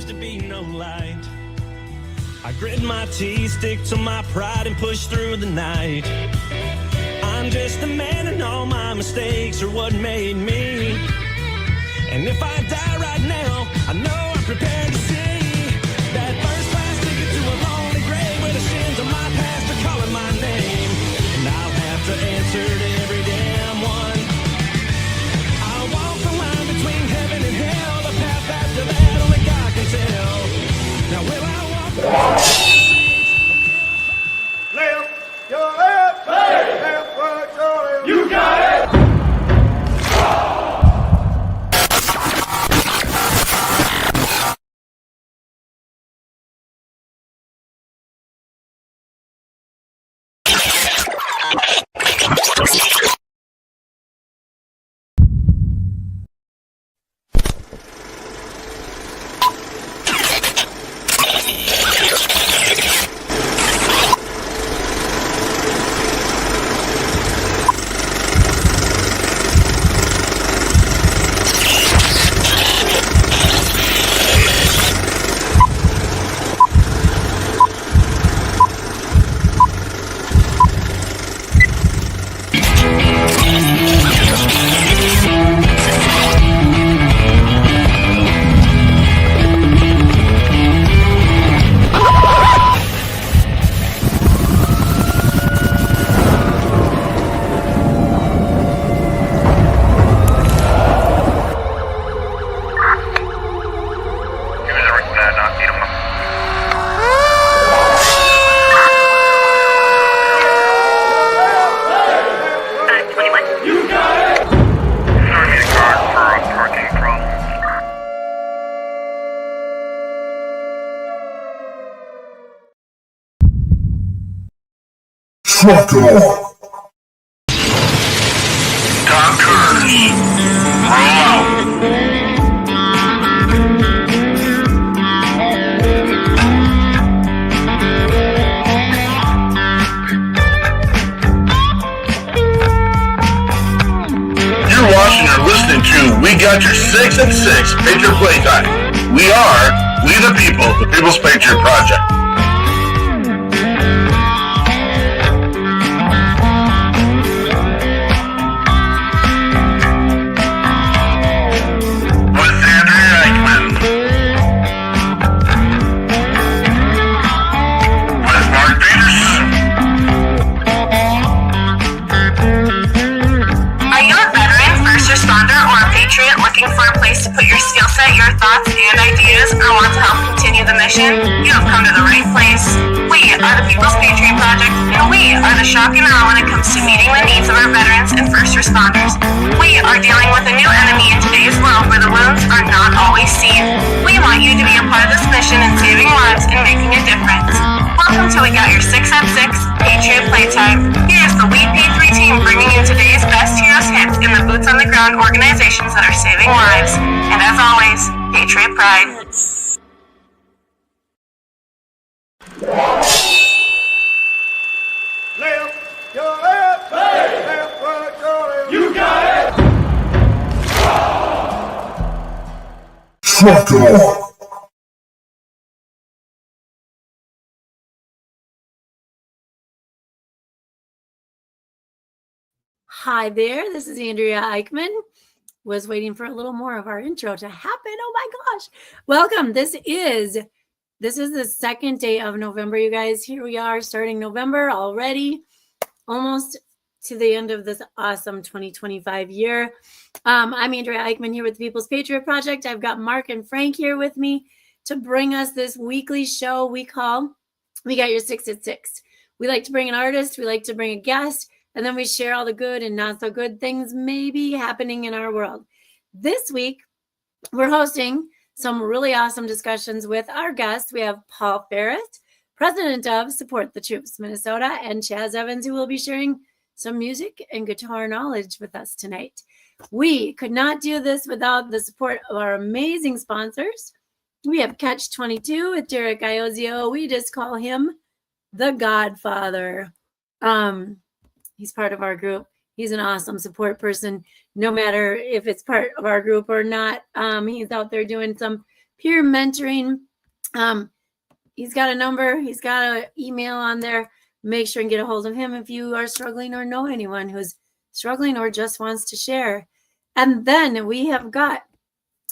seems to be no light. I grit my teeth, stick to my pride, and push through the night. I'm just a man, and all my mistakes are what made me. And if I die right now, I know I'm prepared to see that first class ticket to a lonely grave where the sins of my past are calling my name. And I'll have to answer to every damn one. I'll walk the line between heaven and hell. The path after that only God can tell. Now will I walk the left, your left, hey. Left, right, your left. You got it! Trucker. Doctors, roll out. You're watching or listening to We Got Your 6 at 6 Patriot Playtime. We the people, the People's Patriot Project. To put your skill set, your thoughts, and ideas, or want to help continue the mission, you have come to the right place. We are the People's Patriot Project, and we are the shock and awe when it comes to meeting the needs of our veterans and first responders. We are dealing with a new enemy in today's world where the wounds are not always seen. We want you to be a part of this mission in saving lives and making a difference. Welcome to We Got Your 6 at 6 Patriot Playtime. Here's the We P3 team bringing you today's best heroes hits in the boots on the ground organizations that are saving lives. And as always, Patriot Pride. Left, your left, hey. Left, right, your left. You got it! Trucker. Hi there, this is Andrea Eichmann. Was waiting for a little more of our intro to happen. Oh my gosh. Welcome. This is the second day of November, you guys. Here we are starting November already, almost to the end of this awesome 2025 year. I'm Andrea Eichmann here with the People's Patriot Project. I've got Mark and Frank here with me to bring us this weekly show we call We Got Your 6 at 6. We like to bring an artist. We like to bring a guest. And then we share all the good and not so good things maybe happening in our world. This week, we're hosting some really awesome discussions with our guests. We have Paul Faris, president of Support the Troops Minnesota, and Chaz Evans, who will be sharing some music and guitar knowledge with us tonight. We could not do this without the support of our amazing sponsors. We have Catch 22 with Derek Iozio. We just call him the Godfather. He's part of our group. He's an awesome support person, no matter if it's part of our group or not. He's out there doing some peer mentoring. He's got a number. He's got an email on there. Make sure and get a hold of him if you are struggling or know anyone who's struggling or just wants to share. And then we have got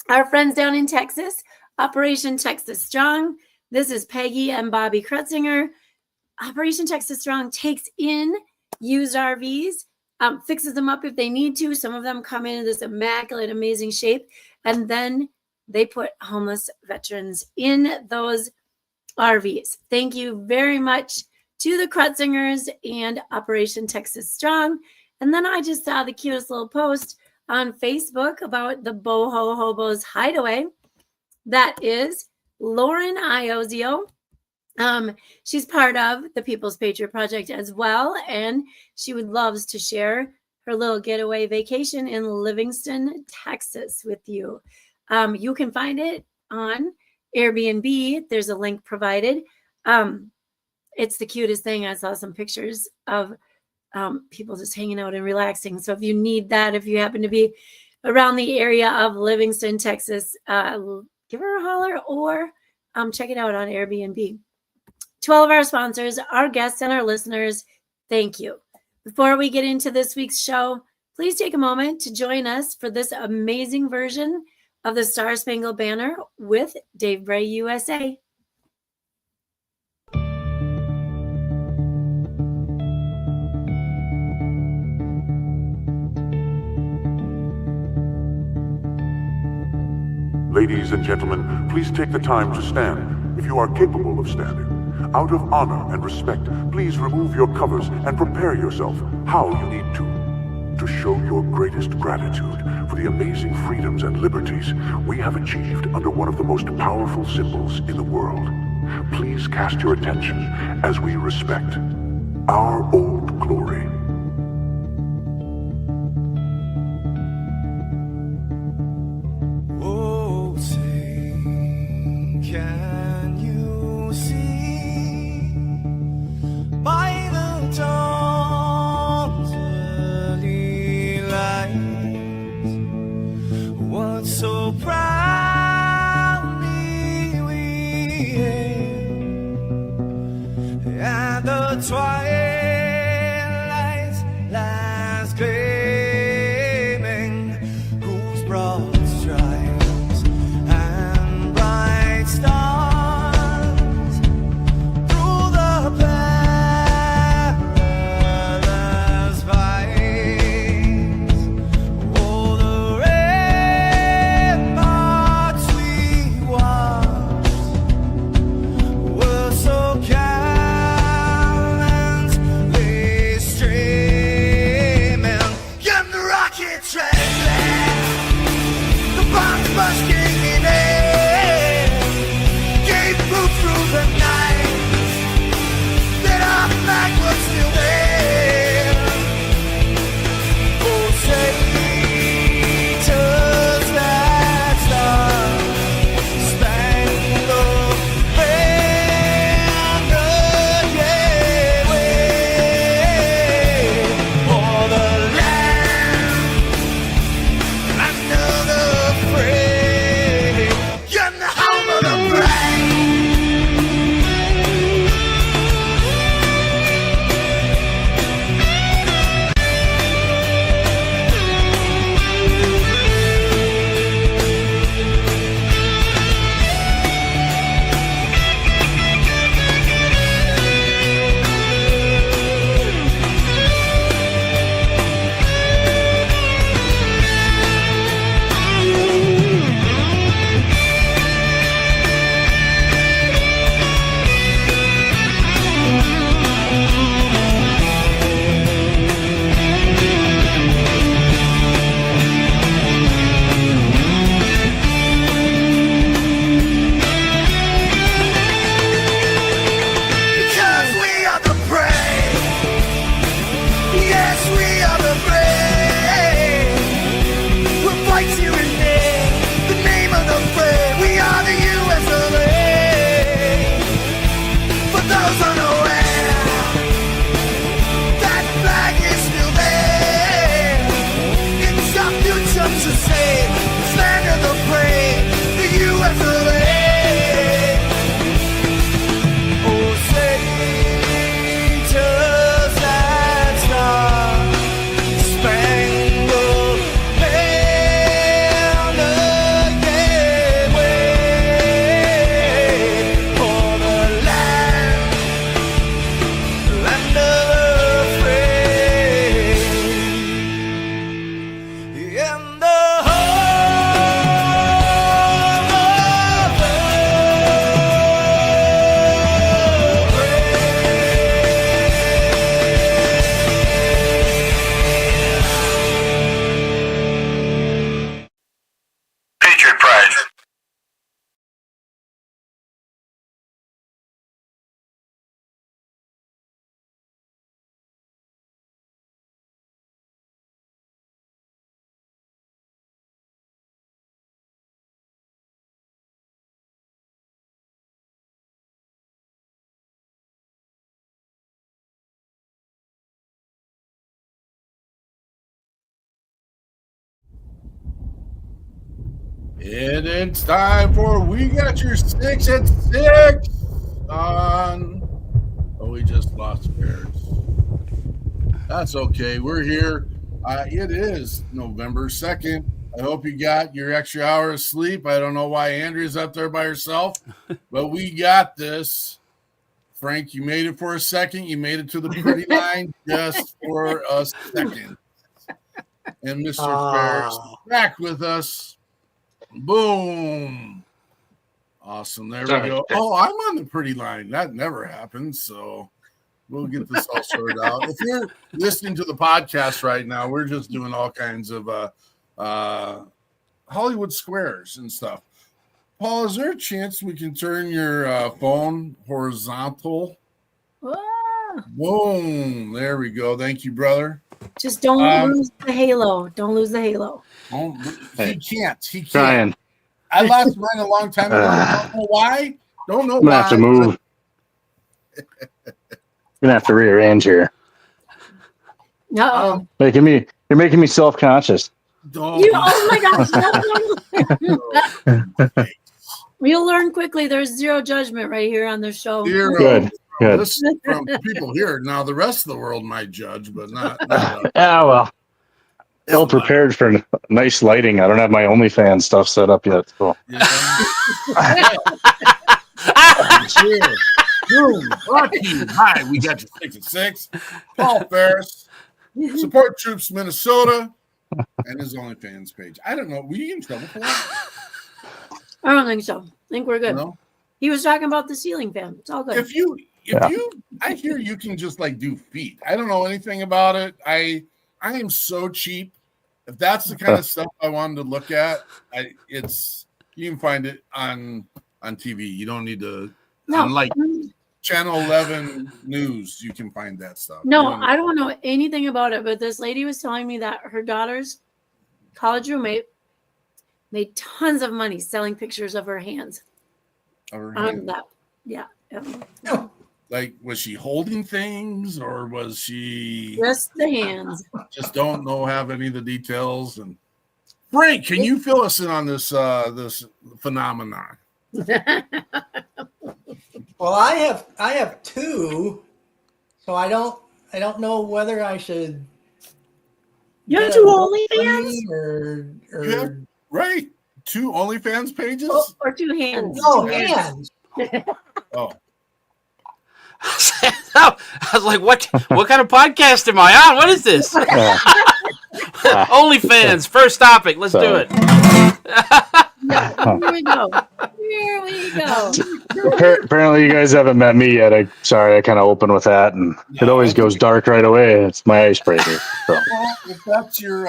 our friends down in Texas, Operation Texas Strong. This is Peggy and Bobby Krutzinger. Operation Texas Strong takes in used RVs, fixes them up if they need to. Some of them come in this immaculate, amazing shape. And then they put homeless veterans in those RVs. Thank you very much to the Krutzingers and Operation Texas Strong. And then I just saw the cutest little post on Facebook about the Boho Hobos Hideaway. That is Lauren Iozio. She's part of the People's Patriot Project as well, and she would love to share her little getaway vacation in Livingston, Texas with you. You can find it on Airbnb. There's a link provided. It's the cutest thing. I saw some pictures of people just hanging out and relaxing. So if you need that, if you happen to be around the area of Livingston, Texas, give her a holler or check it out on Airbnb. To all of our sponsors, our guests, and our listeners, thank you. Before we get into this week's show, please take a moment to join us for this amazing version of the Star Spangled Banner with Dave Bray USA. Ladies and gentlemen, please take the time to stand if you are capable of standing. Out of honor and respect, please remove your covers and prepare yourself how you need to show your greatest gratitude for the amazing freedoms and liberties we have achieved under one of the most powerful symbols in the world. Please cast your attention as we respect our old glory. Oh, say, can you see by the dawn's early light what so proudly we hailed at the twilight's last gleaming, whose broad stripes and bright stars through the perilous fights, oh, the ramparts we watched were so gallant And it's time for We Got Your 6 at 6 on... Oh, we just lost Bears. That's okay. We're here. It is November 2nd. I hope you got your extra hour of sleep. I don't know why Andrea's up there by herself, but we got this. Frank, you made it for a second. You made it to the pretty line just for a second. And Mr. Faris back with us. Boom. Awesome. There we go. Oh, I'm on the pretty line. That never happens. So we'll get this all sorted out. If you're listening to the podcast right now, we're just doing all kinds of Hollywood squares and stuff. Paul, is there a chance we can turn your phone horizontal? Ah. Boom. There we go. Thank you, brother. Just don't lose the halo. Don't lose the halo. He can't. He can't. Trying. I lost mine a long time ago. Don't know why. Don't know I'm gonna why. have to move. I'm gonna have to rearrange here. No. You're making me self-conscious. Don't. Oh my gosh. No. You'll learn quickly. There's zero judgment right here on the show. Zero. Good. This is from people here. Now the rest of the world might judge, but not well. Ill prepared for nice lighting. I don't have my OnlyFans stuff set up yet. So. Sure. Boom. Brought to you. Hi, we got your 6 at 6. Paul Faris, Support Troops Minnesota, and his OnlyFans page. I don't know. Were you in trouble for that? I don't think so. I think we're good. No? He was talking about the ceiling fan. It's all good. If you I hear you can just like do feet. I don't know anything about it. I am so cheap. If that's the kind of stuff I wanted to look at, you can find it on TV. You don't need to on like Channel 11 News. You can find that stuff. No, I don't know anything about it, but this lady was telling me that her daughter's college roommate made tons of money selling pictures of her hands. Yeah. Like, was she holding things or was she just the hands? Just don't know, have any of the details. And Frank, can you fill us in on this this phenomenon? Well, I have two, so I don't know whether I should. You have two OnlyFans or right, 2 OnlyFans pages or 2 hands. No, hands. Oh. I was like, what kind of podcast am I on? What is this? OnlyFans, first topic. Let's do it. Here we go. Apparently, you guys haven't met me yet. I kind of opened with that, and it always goes dark right away. It's my icebreaker. So. Well, if that's your,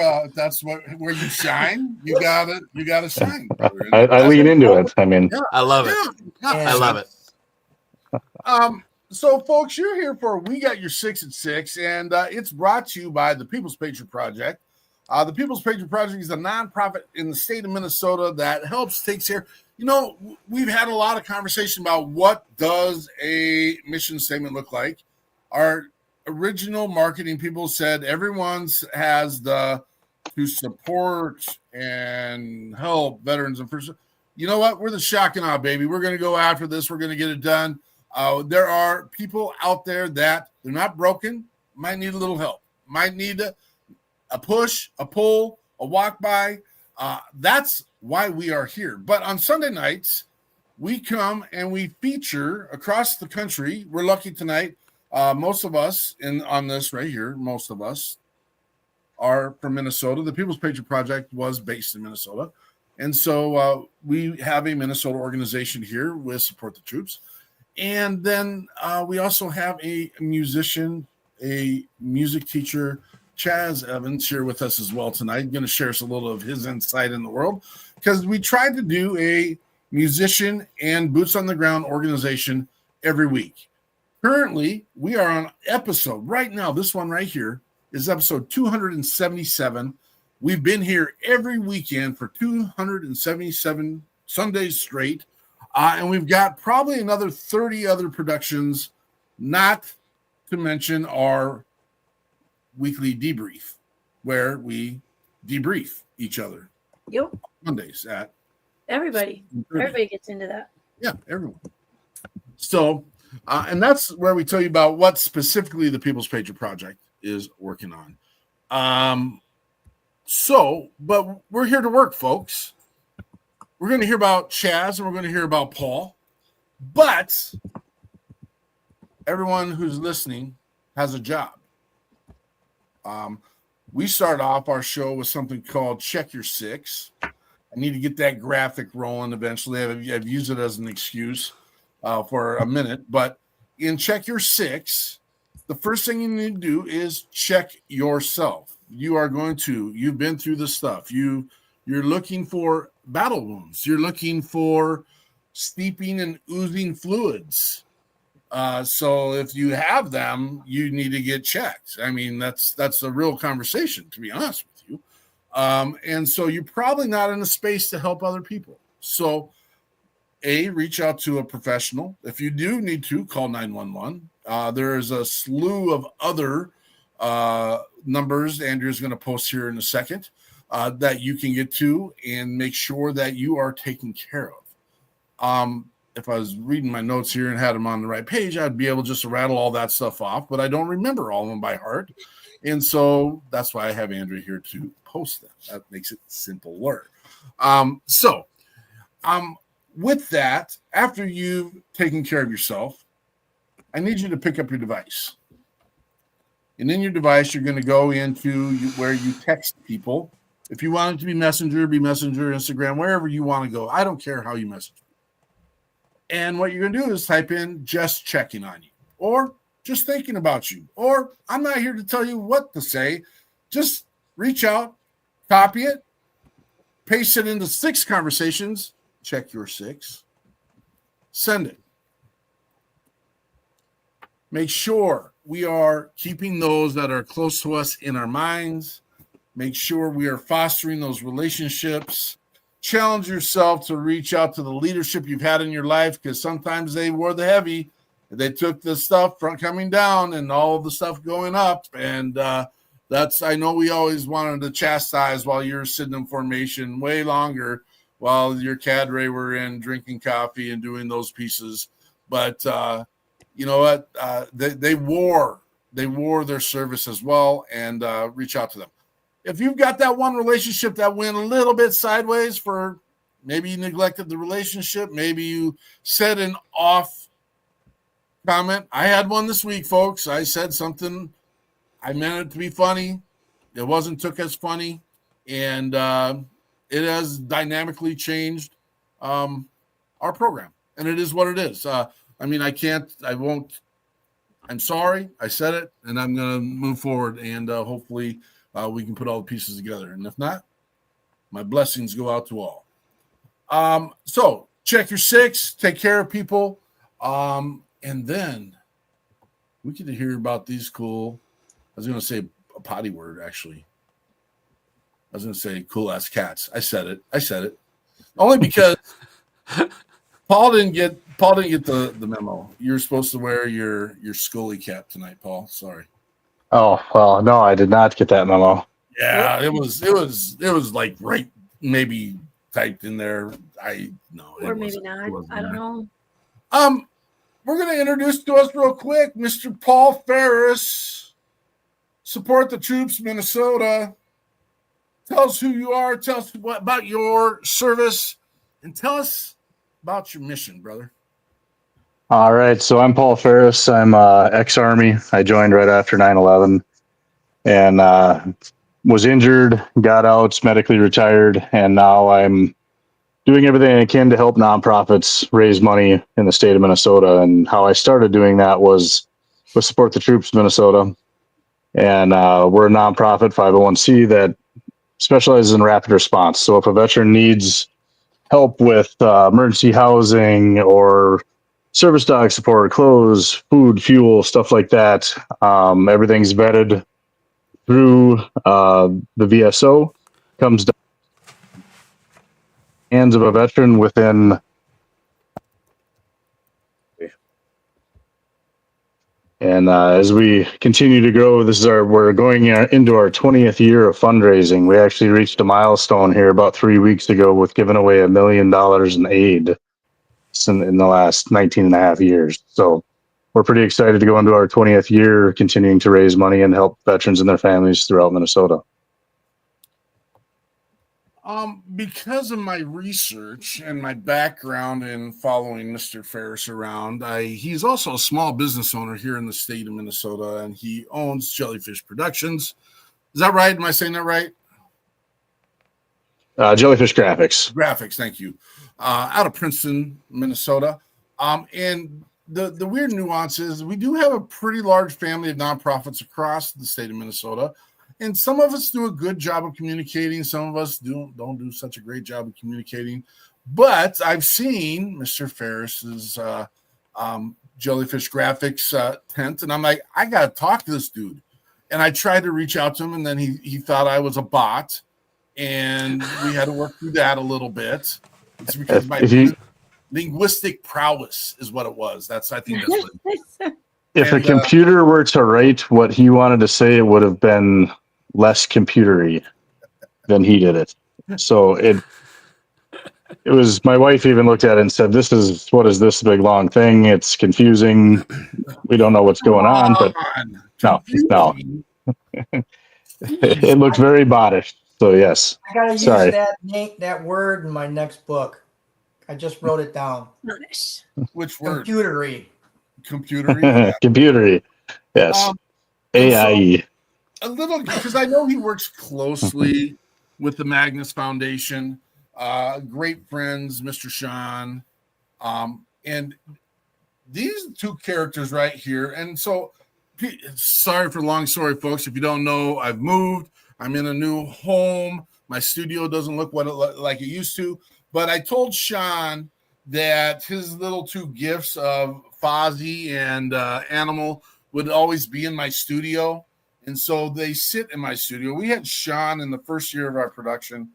where you shine, you gotta shine. I lean into it. I mean, I love it. I love it. So, folks, you're here for We Got Your 6 at 6, and it's brought to you by the People's Patriot Project. The People's Patriot Project is a nonprofit in the state of Minnesota that takes care. You know, we've had a lot of conversation about what does a mission statement look like. Our original marketing people said everyone's has to support and help veterans and first. You know what? We're the shock and awe, baby. We're going to go after this. We're going to get it done. There are people out there that they're not broken, might need a little help, might need a push, a pull, a walk by. That's why we are here. But on Sunday nights, we come and we feature across the country. We're lucky tonight. Most of us on this right here, most of us are from Minnesota. The People's Patriot Project was based in Minnesota. And so we have a Minnesota organization here with Support the Troops. And then we also have a musician, a music teacher, Chaz Evans, here with us as well tonight. Going to share us a little of his insight in the world because we tried to do a musician and boots on the ground organization every week. Currently, we are on episode right now. This one right here is episode 277. We've been here every weekend for 277 Sundays straight. And we've got probably another 30 other productions, not to mention our weekly debrief, where we debrief each other. Yep. Mondays at Everybody gets into that. Yeah, everyone. So, and that's where we tell you about what specifically the People's Patriot Project is working on. But we're here to work, folks. We're going to hear about Chaz and we're going to hear about Paul. But everyone who's listening has a job. We start off our show with something called Check Your Six. I need to get that graphic rolling eventually. I've used it as an excuse for a minute. But in Check Your Six, the first thing you need to do is check yourself. You've been through this stuff. You're looking for battle wounds. You're looking for steeping and oozing fluids. So if you have them, you need to get checked. I mean, that's a real conversation, to be honest with you. And so you're probably not in a space to help other people. So reach out to a professional. If you do need to, call 911. There is a slew of other numbers Andrew's going to post here in a second that you can get to and make sure that you are taken care of. If I was reading my notes here and had them on the right page, I'd be able just to rattle all that stuff off, but I don't remember all of them by heart. And so that's why I have Andrew here to post them. That makes it simpler. With that, after you've taken care of yourself, I need you to pick up your device. And in your device, you're going to go into where you text people. If you want it to be Messenger, Instagram, wherever you want to go. I don't care how you message. And what you're going to do is type in just checking on you or just thinking about you. Or I'm not here to tell you what to say. Just reach out, copy it, paste it into 6 conversations. Check your 6. Send it. Make sure we are keeping those that are close to us in our minds. Make sure we are fostering those relationships. Challenge yourself to reach out to the leadership you've had in your life, because sometimes they wore the heavy. They took the stuff from coming down and all of the stuff going up. And I know we always wanted to chastise while you're sitting in formation way longer while your cadre were in drinking coffee and doing those pieces. But you know what? They wore their service as well, and reach out to them. If you've got that one relationship that went a little bit sideways, for maybe you neglected the relationship, maybe you said an off comment. I had one this week, folks. I said something. I meant it to be funny. It wasn't took as funny, and it has dynamically changed our program, and it is what it is. I'm sorry. I said it, and I'm going to move forward, and hopefully we can put all the pieces together. And if not, my blessings go out to all. So check your 6, take care of people. And then we get to hear about these cool, I was going to say a potty word, actually. I was going to say cool ass cats. I said it. Only because Paul didn't get the memo. You're supposed to wear your Scully cap tonight, Paul. Sorry. Oh, well, no, I did not get that memo. Yeah, it was like right, maybe typed in there. Or maybe not. I don't know. We're going to introduce to us real quick Mr. Paul Faris. Support the troops, Minnesota. Tell us who you are. Tell us about your service, and tell us about your mission, brother. All right, so I'm Paul Faris. I'm ex-Army. I joined right after 9/11 and was injured, got out, medically retired, and now I'm doing everything I can to help nonprofits raise money in the state of Minnesota. And how I started doing that was with Support the Troops Minnesota. And we're a nonprofit 501c that specializes in rapid response. So if a veteran needs help with emergency housing or service dog support, clothes, food, fuel, stuff like that, everything's vetted through the VSO, comes down hands of a veteran within And as we continue to grow, we're going into our 20th year of fundraising. We actually reached a milestone here about 3 weeks ago with giving away $1 million in aid in the last 19 and a half years. So we're pretty excited to go into our 20th year, continuing to raise money and help veterans and their families throughout Minnesota. Because of my research and my background in following Mr. Faris around, he's also a small business owner here in the state of Minnesota, and he owns Jellyfish Productions. Is that right? Am I saying that right? Jellyfish Graphics. Graphics, thank you. Out of Princeton, Minnesota. And the weird nuance is we do have a pretty large family of nonprofits across the state of Minnesota. And some of us do a good job of communicating. Some of us don't do such a great job of communicating. But I've seen Mr. Faris's Jellyfish Graphics tent, and I'm like, I got to talk to this dude. And I tried to reach out to him, and then he thought I was a bot. And we had to work through that a little bit. It's because my linguistic prowess is what it was. I think that's what it is. If a computer were to write what he wanted to say, it would have been less computery than he did it. So it was, my wife even looked at it and said, what is this big long thing? It's confusing. We don't know what's going on, but no. It looked very bottish. So yes. I gotta use that word in my next book. I just wrote it down. Nice. Which word? Computery. Computery. Computery. Yes. AIE. A little, because I know he works closely with the Magnus Foundation. Great friends, Mr. Sean. And these two characters right here. And so, sorry for long story, folks. If you don't know, I've moved. I'm in a new home. My studio doesn't look like it used to. But I told Sean that his little two gifts of Fozzie and Animal would always be in my studio. And so they sit in my studio. We had Sean in the first year of our production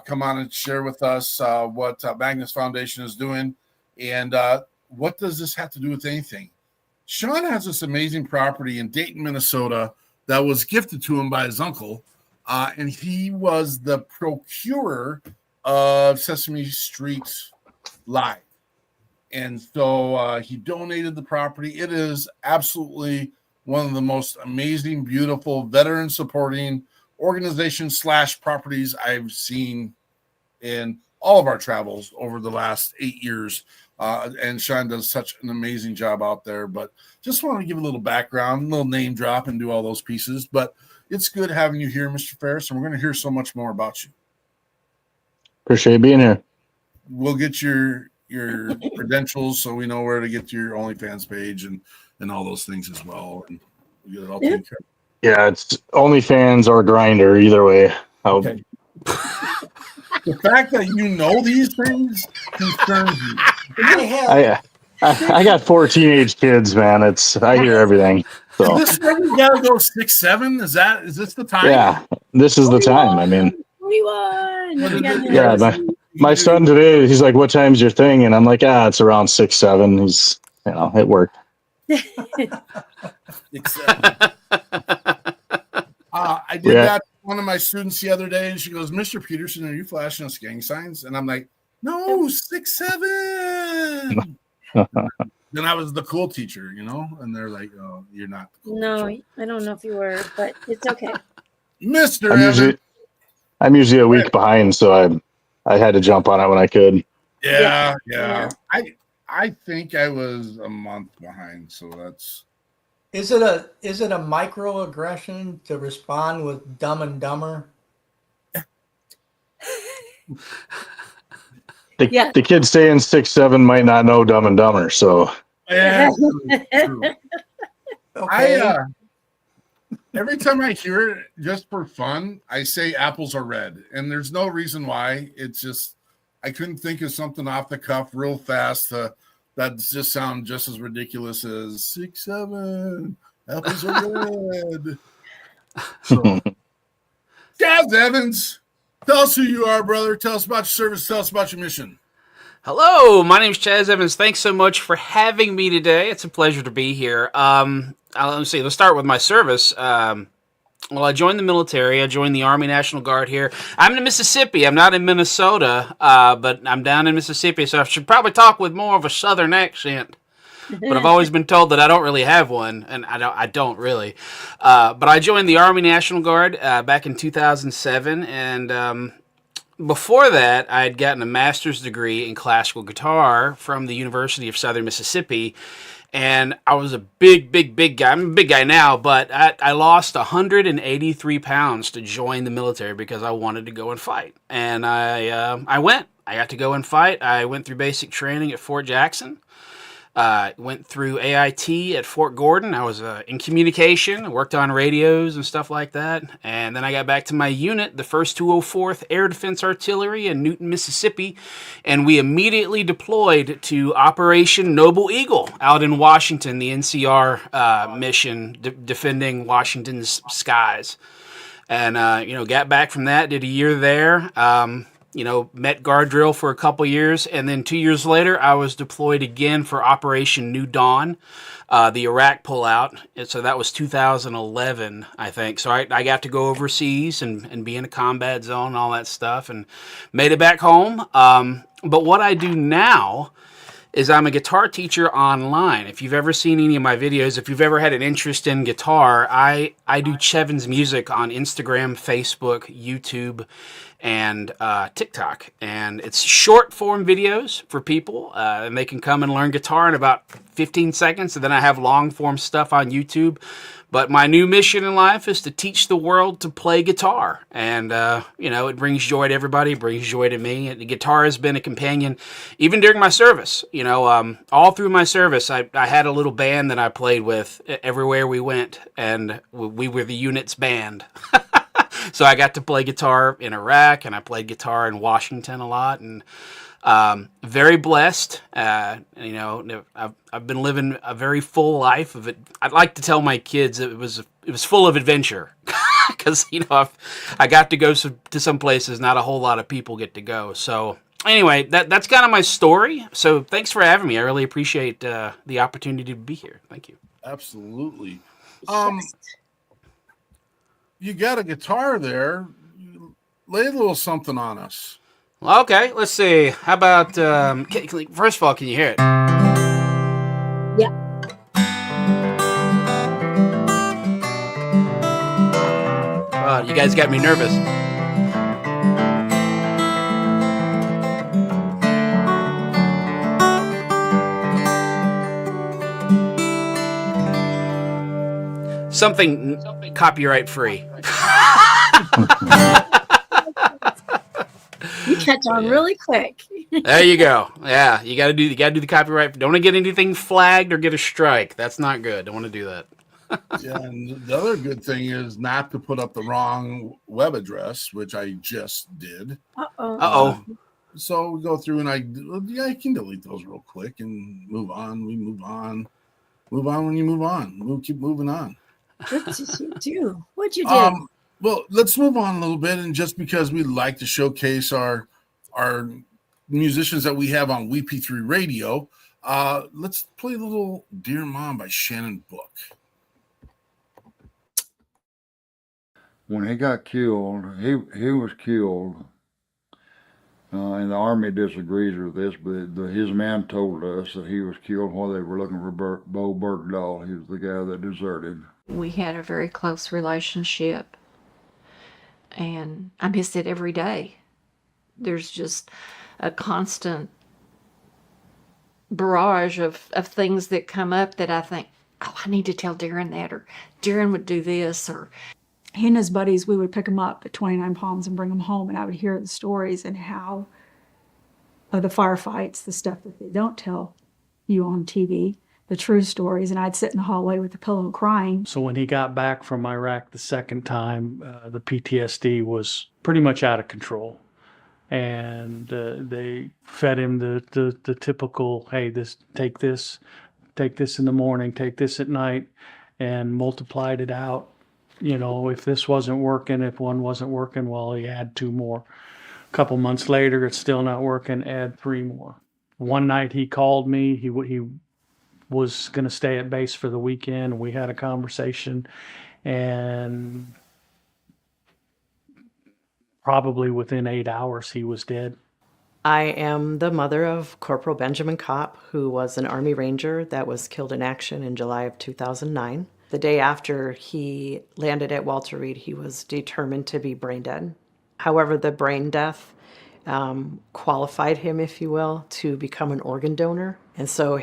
come on and share with us what Magnus Foundation is doing. And what does this have to do with anything? Sean has this amazing property in Dayton, Minnesota that was gifted to him by his uncle. And he was the procurer of Sesame Street Live. And so he donated the property. It is absolutely one of the most amazing, beautiful, veteran-supporting organizations / properties I've seen in all of our travels over the last 8 years. And Sean does such an amazing job out there. But just want to give a little background, a little name drop, and do all those pieces. But it's good having you here, Mr. Faris, and we're going to hear so much more about you. Appreciate being here. We'll get your credentials so we know where to get to your OnlyFans page and all those things as well. And we get it all taken care of. Yeah, it's OnlyFans or Grindr, either way. Okay. The fact that you know these things concerns me. I got 4 teenage kids, man. I hear everything. So. Is this thing you gotta go 6'7"? Is this the time? Yeah, this is the time. I mean, 41. Yeah, my son today, he's like, "What time's your thing?" And I'm like, it's around 6-7. He's, it worked. I did that to one of my students the other day, and she goes, "Mr. Peterson, are you flashing us gang signs?" And I'm like, "No, 6'7". Then I was the cool teacher, and they're like, "Oh, you're not the cool No, teacher." I don't know if you were, but it's okay. Mr. I'm usually a week behind, so I had to jump on it when I could. Yeah. I think I was a month behind, so that's. Is it a microaggression to respond with Dumb and Dumber? The kid staying 6'7" might not know Dumb and Dumber, so. Yeah. True. Okay. Every time I hear it, just for fun, I say apples are red, and there's no reason why. It's just I couldn't think of something off the cuff real fast that just sound just as ridiculous as 6'7". Apples are red. So, Gaz Evans, tell us who you are, brother. Tell us about your service. Tell us about your mission. Hello, my name is Chaz Evans. Thanks so much for having me today. It's a pleasure to be here. Let's see. Let's start with my service. Well, I joined the military. I joined the Army National Guard here. I'm in Mississippi. I'm not in Minnesota, but I'm down in Mississippi, so I should probably talk with more of a Southern accent. But I've always been told that I don't really have one, and I don't really. But I joined the Army National Guard back in 2007, and before that, I had gotten a master's degree in classical guitar from the University of Southern Mississippi. And I was a big guy. I'm a big guy now, but I lost 183 pounds to join the military because I wanted to go and fight. And I went. I got to go and fight. I went through basic training at Fort Jackson. Went through AIT at Fort Gordon. I was in communication. I worked on radios and stuff like that. And then I got back to my unit, the 1st 204th Air Defense Artillery in Newton, Mississippi. And we immediately deployed to Operation Noble Eagle out in Washington, the NCR mission defending Washington's skies. And, got back from that, did a year there. Met guard drill for a couple years, and then 2 years later, I was deployed again for Operation New Dawn, the Iraq pullout. And so that was 2011, I think. So I got to go overseas and be in a combat zone and all that stuff, and made it back home. But what I do now is I'm a guitar teacher online. If you've ever seen any of my videos, if you've ever had an interest in guitar, I do Chevin's music on Instagram, Facebook, YouTube, and TikTok. And it's short form videos for people, and they can come and learn guitar in about 15 seconds. And then I have long form stuff on YouTube. But my new mission in life is to teach the world to play guitar. And, it brings joy to everybody. It brings joy to me. And the guitar has been a companion even during my service. All through my service, I had a little band that I played with everywhere we went. And we were the unit's band. So I got to play guitar in Iraq, and I played guitar in Washington a lot. And very blessed. I've been living a very full life of it. I'd like to tell my kids it was full of adventure because I got to go to some places not a whole lot of people get to go. So anyway, that's kind of my story. So thanks for having me. I really appreciate the opportunity to be here. Thank you. Absolutely. You got a guitar there. Lay a little something on us. Okay, let's see. How about, first of all, can you hear it? Yeah. Wow, you guys got me nervous. Something copyright free. You catch on really quick. There you go. Yeah, you gotta do the copyright. Don't want to get anything flagged or get a strike. That's not good. Don't want to do that. Yeah, and the other good thing is not to put up the wrong web address, which I just did. Uh-oh. So we go through and I can delete those real quick and move on. We move on. Move on when you move on. We'll keep moving on. What did you do? What'd you do? Well, let's move on a little bit, and just because we like to showcase our musicians that we have on WP3 Radio, let's play a little "Dear Mom" by Shannon Book. When he got killed, he was killed, and the Army disagrees with this, but his man told us that he was killed while they were looking for Bo Bergdahl. He was the guy that deserted. We had a very close relationship, and I miss it every day. There's just a constant barrage of things that come up that I think, oh, I need to tell Darren that, or Darren would do this, or... He and his buddies, we would pick them up at 29 Palms and bring them home, and I would hear the stories and how of the firefights, the stuff that they don't tell you on TV, the true stories, and I'd sit in the hallway with a pillow crying. So when he got back from Iraq the second time, the PTSD was pretty much out of control. And they fed him the typical, hey, take this in the morning, take this at night, and multiplied it out. If this wasn't working, if one wasn't working, well, he had 2 more. A couple months later, it's still not working, add 3 more. one night he called me. He was going to stay at base for the weekend. We had a conversation, and probably within 8 hours, he was dead. I am the mother of Corporal Benjamin Kopp, who was an Army Ranger that was killed in action in July of 2009. The day after he landed at Walter Reed, he was determined to be brain dead. However, the brain death qualified him, if you will, to become an organ donor. And so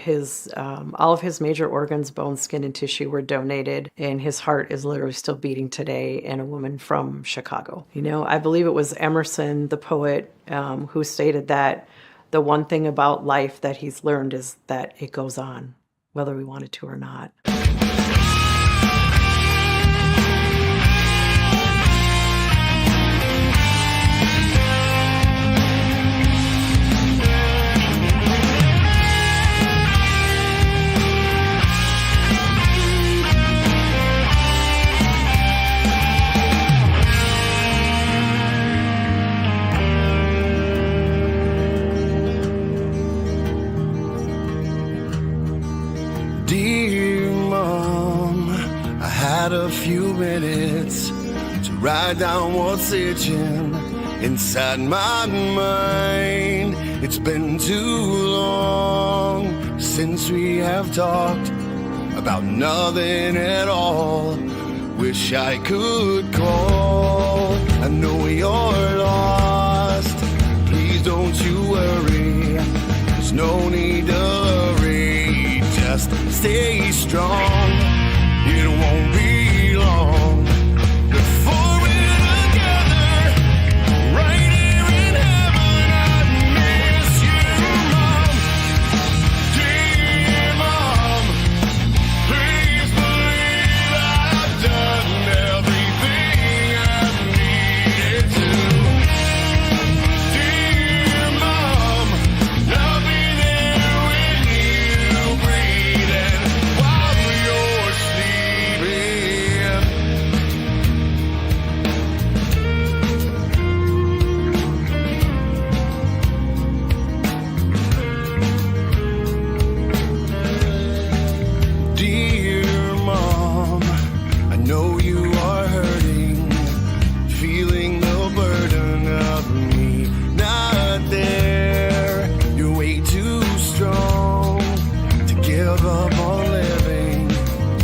all of his major organs, bone, skin, and tissue were donated, and his heart is literally still beating today, and a woman from Chicago. You know, I believe it was Emerson, the poet, who stated that the one thing about life that he's learned is that it goes on, whether we want it to or not. Dear Mom, I had a few minutes to write down what's itching inside my mind. It's been too long since we have talked about nothing at all. Wish I could call. I know you're lost. Please don't you worry. There's no need to hurry. Just stay strong. It won't be long before we're together, right here in heaven. I miss you, Mom. Dear Mom, please believe I've done everything I needed to. Dear Mom, I'll be there when you breathing while you're sleeping. Dear Mom, I know you are hurting, feeling the burden of me not there. You're way too strong to give up on living,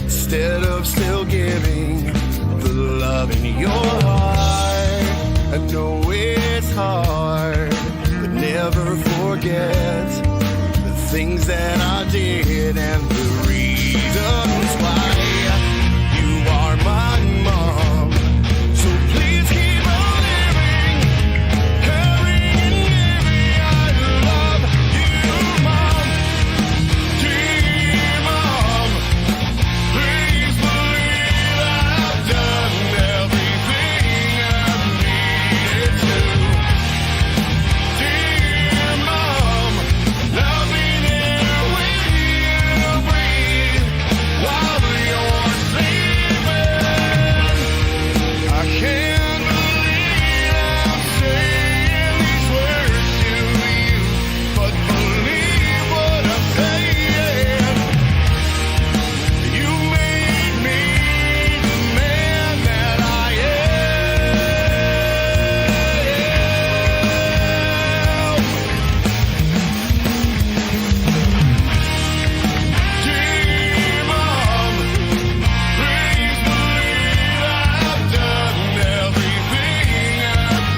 instead of still giving the love in your heart. I know it's hard, but never forget the things that I did and the reasons why you are my mom. So please keep on living, caring and giving. I love you, Mom. Dear Mom, please believe I've done everything I needed to. Dear Mom, I'll be there when you breathe while you're sleeping. I can't believe I'm saying these words to you, but believe what I'm saying. You made me the man that I am. Dear Mom, please believe I've done everything I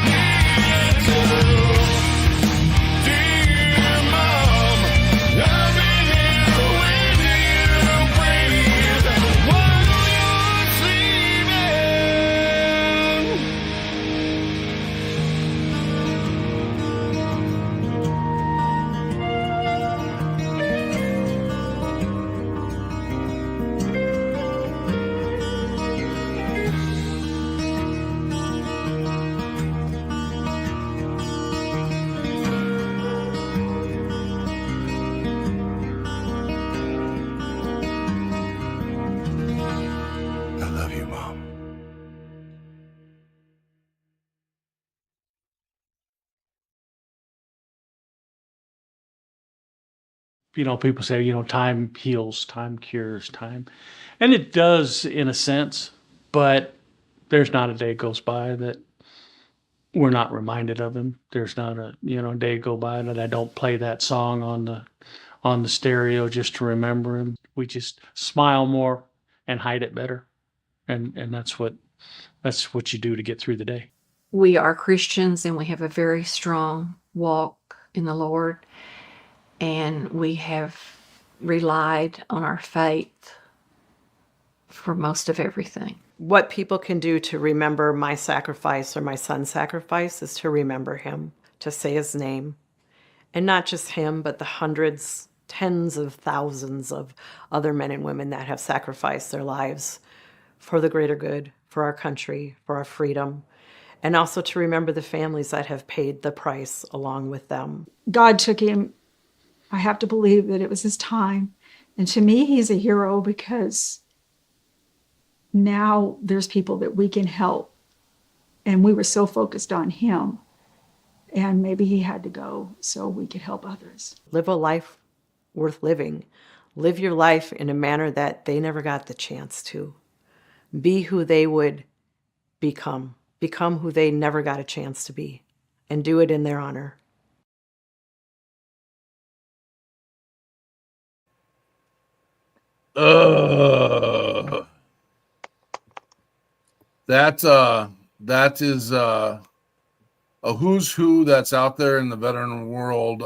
needed to. Dear Mom, I'll be here when you breathe while you're sleeping. I love you, Mom. people say, time heals, time cures, time. And it does in a sense, but there's not a day goes by that we're not reminded of him. There's not a, day go by that I don't play that song on the stereo just to remember him. We just smile more and hide it better. And that's what you do to get through the day. We are Christians and we have a very strong walk in the Lord, and we have relied on our faith for most of everything. What people can do to remember my sacrifice or my son's sacrifice is to remember him, to say his name. And not just him, but the hundreds, tens of thousands of other men and women that have sacrificed their lives for the greater good, for our country, for our freedom, and also to remember the families that have paid the price along with them. God took him. I have to believe that it was his time. And to me, he's a hero because now there's people that we can help. And we were so focused on him. And maybe he had to go so we could help others. Live a life worth living. Live your life in a manner that they never got the chance to. Be who they would become. Become who they never got a chance to be. And do it in their honor. That is a who's who that's out there in the veteran world.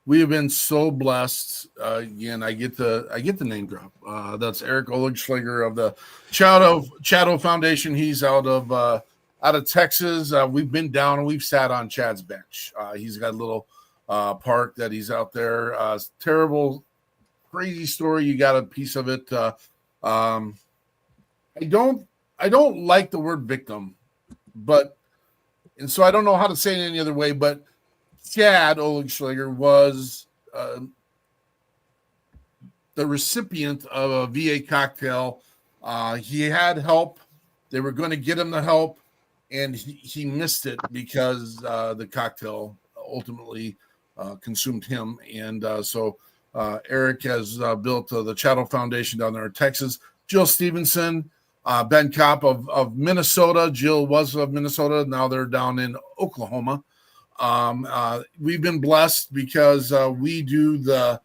We have been so blessed. Again, I get the name drop. That's Eric Oligschlager of the Chatto Foundation. He's out of Texas. We've been down and we've sat on Chad's bench. He's got a little park that he's out there. Terrible, crazy story. You got a piece of it. I don't like the word victim, and so I don't know how to say it any other way, but Chad Oligschlager was the recipient of a VA cocktail. He had help. They were going to get him the help, and he missed it because the cocktail ultimately consumed him. And so Eric has built the Chatto Foundation down there in Texas. Jill Stevenson, Ben Kopp of Minnesota. Jill was of Minnesota. Now they're down in Oklahoma. We've been blessed because we do the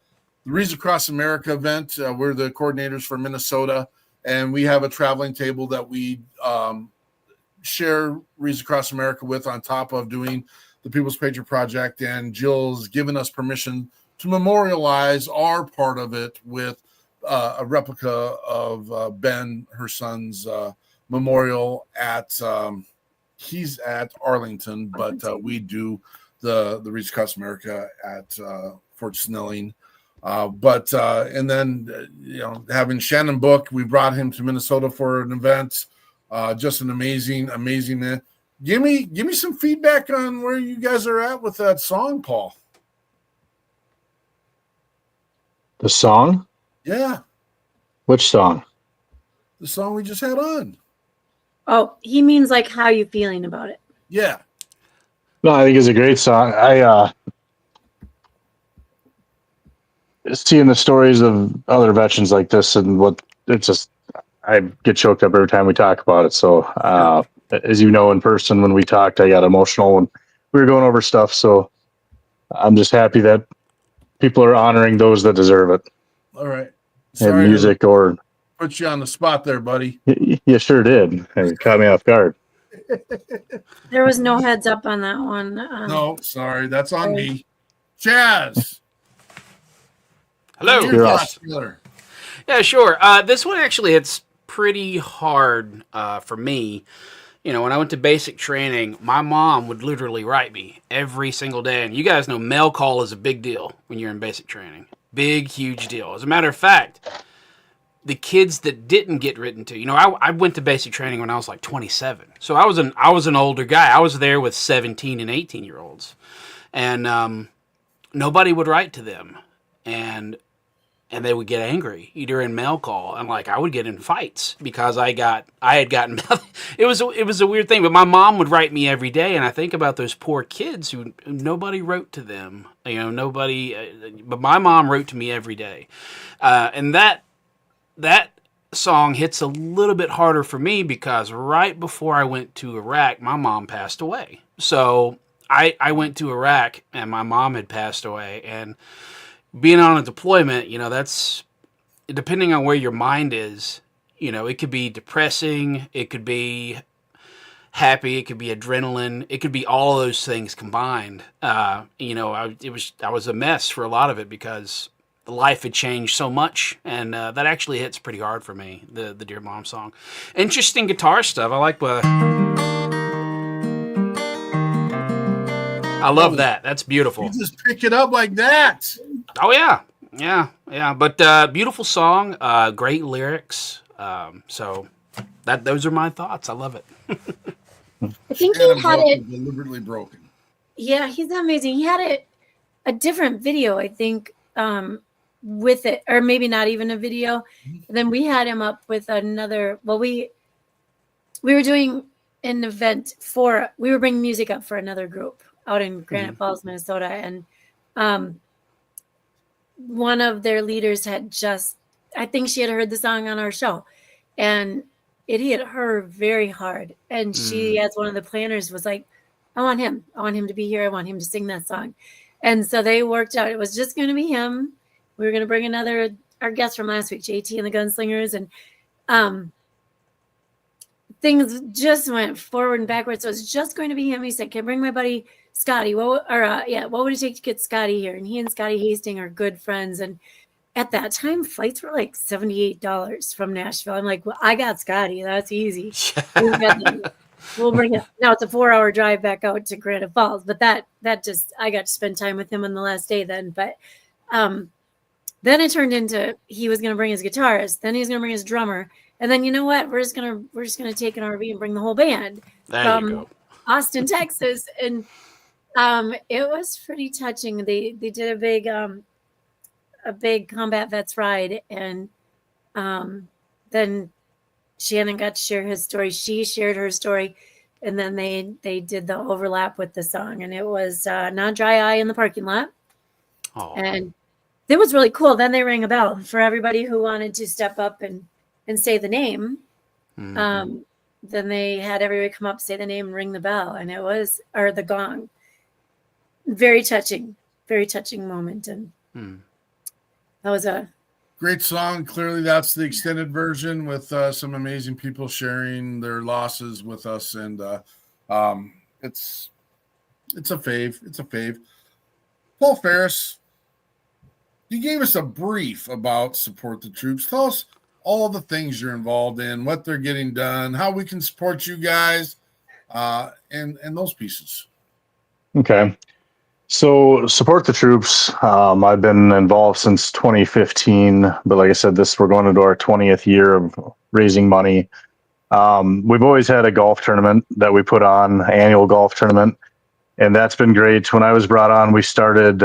Wreaths Across America event. We're the coordinators for Minnesota, and we have a traveling table that we share Wreaths Across America with on top of doing the People's Patriot Project. And Jill's given us permission to memorialize our part of it with a replica of Ben, her son's memorial at he's at Arlington, but we do the Wreaths Across America at Fort Snelling. And then having Shannon Book, we brought him to Minnesota for an event. Just an amazing man. Give me some feedback on where you guys are at with that song, Paul. The song? Yeah. Which song? The song we just had on. Oh, he means like how you feeling about it. Yeah. No, I think it's a great song. I seeing the stories of other veterans like this and I get choked up every time we talk about it. So as you know, in person, when we talked, I got emotional when we were going over stuff. So I'm just happy that people are honoring those that deserve it. All right. And music or put you on the spot there, buddy. You sure did. It caught me off guard. There was no heads up on that one. No, sorry. That's on me. Jazz. Hello. You're awesome. Yeah, sure. This one actually, it's pretty hard for me. When I went to basic training, my mom would literally write me every single day. And you guys know mail call is a big deal when you're in basic training. Big, huge deal. As a matter of fact, the kids that didn't get written to, I went to basic training when I was like 27. So I was an older guy. I was there with 17 and 18-year-olds. And nobody would write to them. And and they would get angry during mail call, and like I would get in fights because I had gotten it was a weird thing. But my mom would write me every day, and I think about those poor kids who nobody wrote to them. Nobody, but my mom wrote to me every day, and that song hits a little bit harder for me because right before I went to Iraq, my mom passed away. So I went to Iraq and my mom had passed away, and being on a deployment, that's depending on where your mind is, it could be depressing, it could be happy, it could be adrenaline, it could be all of those things combined. I was a mess for a lot of it because life had changed so much, and that actually hits pretty hard for me, the Dear Mom song. Interesting guitar stuff. I like I love that. That's beautiful. You just pick it up like that. Oh yeah. But beautiful song, great lyrics. So those are my thoughts. I love it. I think he had it deliberately broken. Yeah, he's amazing. He had a different video, I think, with it, or maybe not even a video. Then we had him up with another. Well, we were doing an event we were bringing music up for another group out in Granite Falls, Minnesota, and one of their leaders had I think she had heard the song on our show, and it hit her very hard. And she, as one of the planners, was like, I want him to be here. I want him to sing that song. And so they worked out. It was just going to be him. We were going to bring our guest from last week, JT and the Gunslingers. And things just went forward and backwards. So it's just going to be him. He said, can I bring my buddy Scotty? What would it take to get Scotty here? And he and Scotty Hastings are good friends. And at that time, flights were like $78 from Nashville. I'm like, well, I got Scotty. That's easy. We'll bring it. Now it's a 4-hour drive back out to Granite Falls. But that just, I got to spend time with him on the last day then. But then it turned into he was going to bring his guitarist. Then he was going to bring his drummer. And then you know what? We're just gonna take an RV and bring the whole band from Austin, Texas. And it was pretty touching. They did a big combat vets ride, and then Shannon got to share his story. She shared her story, and then they did the overlap with the song, and it was Not Dry Eye in the parking lot. Oh. And it was really cool. Then they rang a bell for everybody who wanted to step up and say the name. Mm-hmm. Then they had everybody come up, say the name, and ring the bell, and or the gong. Very touching moment, and that was a great song. Clearly, that's the extended version with some amazing people sharing their losses with us, and it's a fave. It's a fave. Paul Faris, you gave us a brief about Support the Troops. Tell us all the things you're involved in, what they're getting done, how we can support you guys, and those pieces. Okay. So Support the Troops, I've been involved since 2015, but like I said, we're going into our 20th year of raising money. We've always had a golf tournament that we put on, annual golf tournament, and that's been great. When I was brought on, we started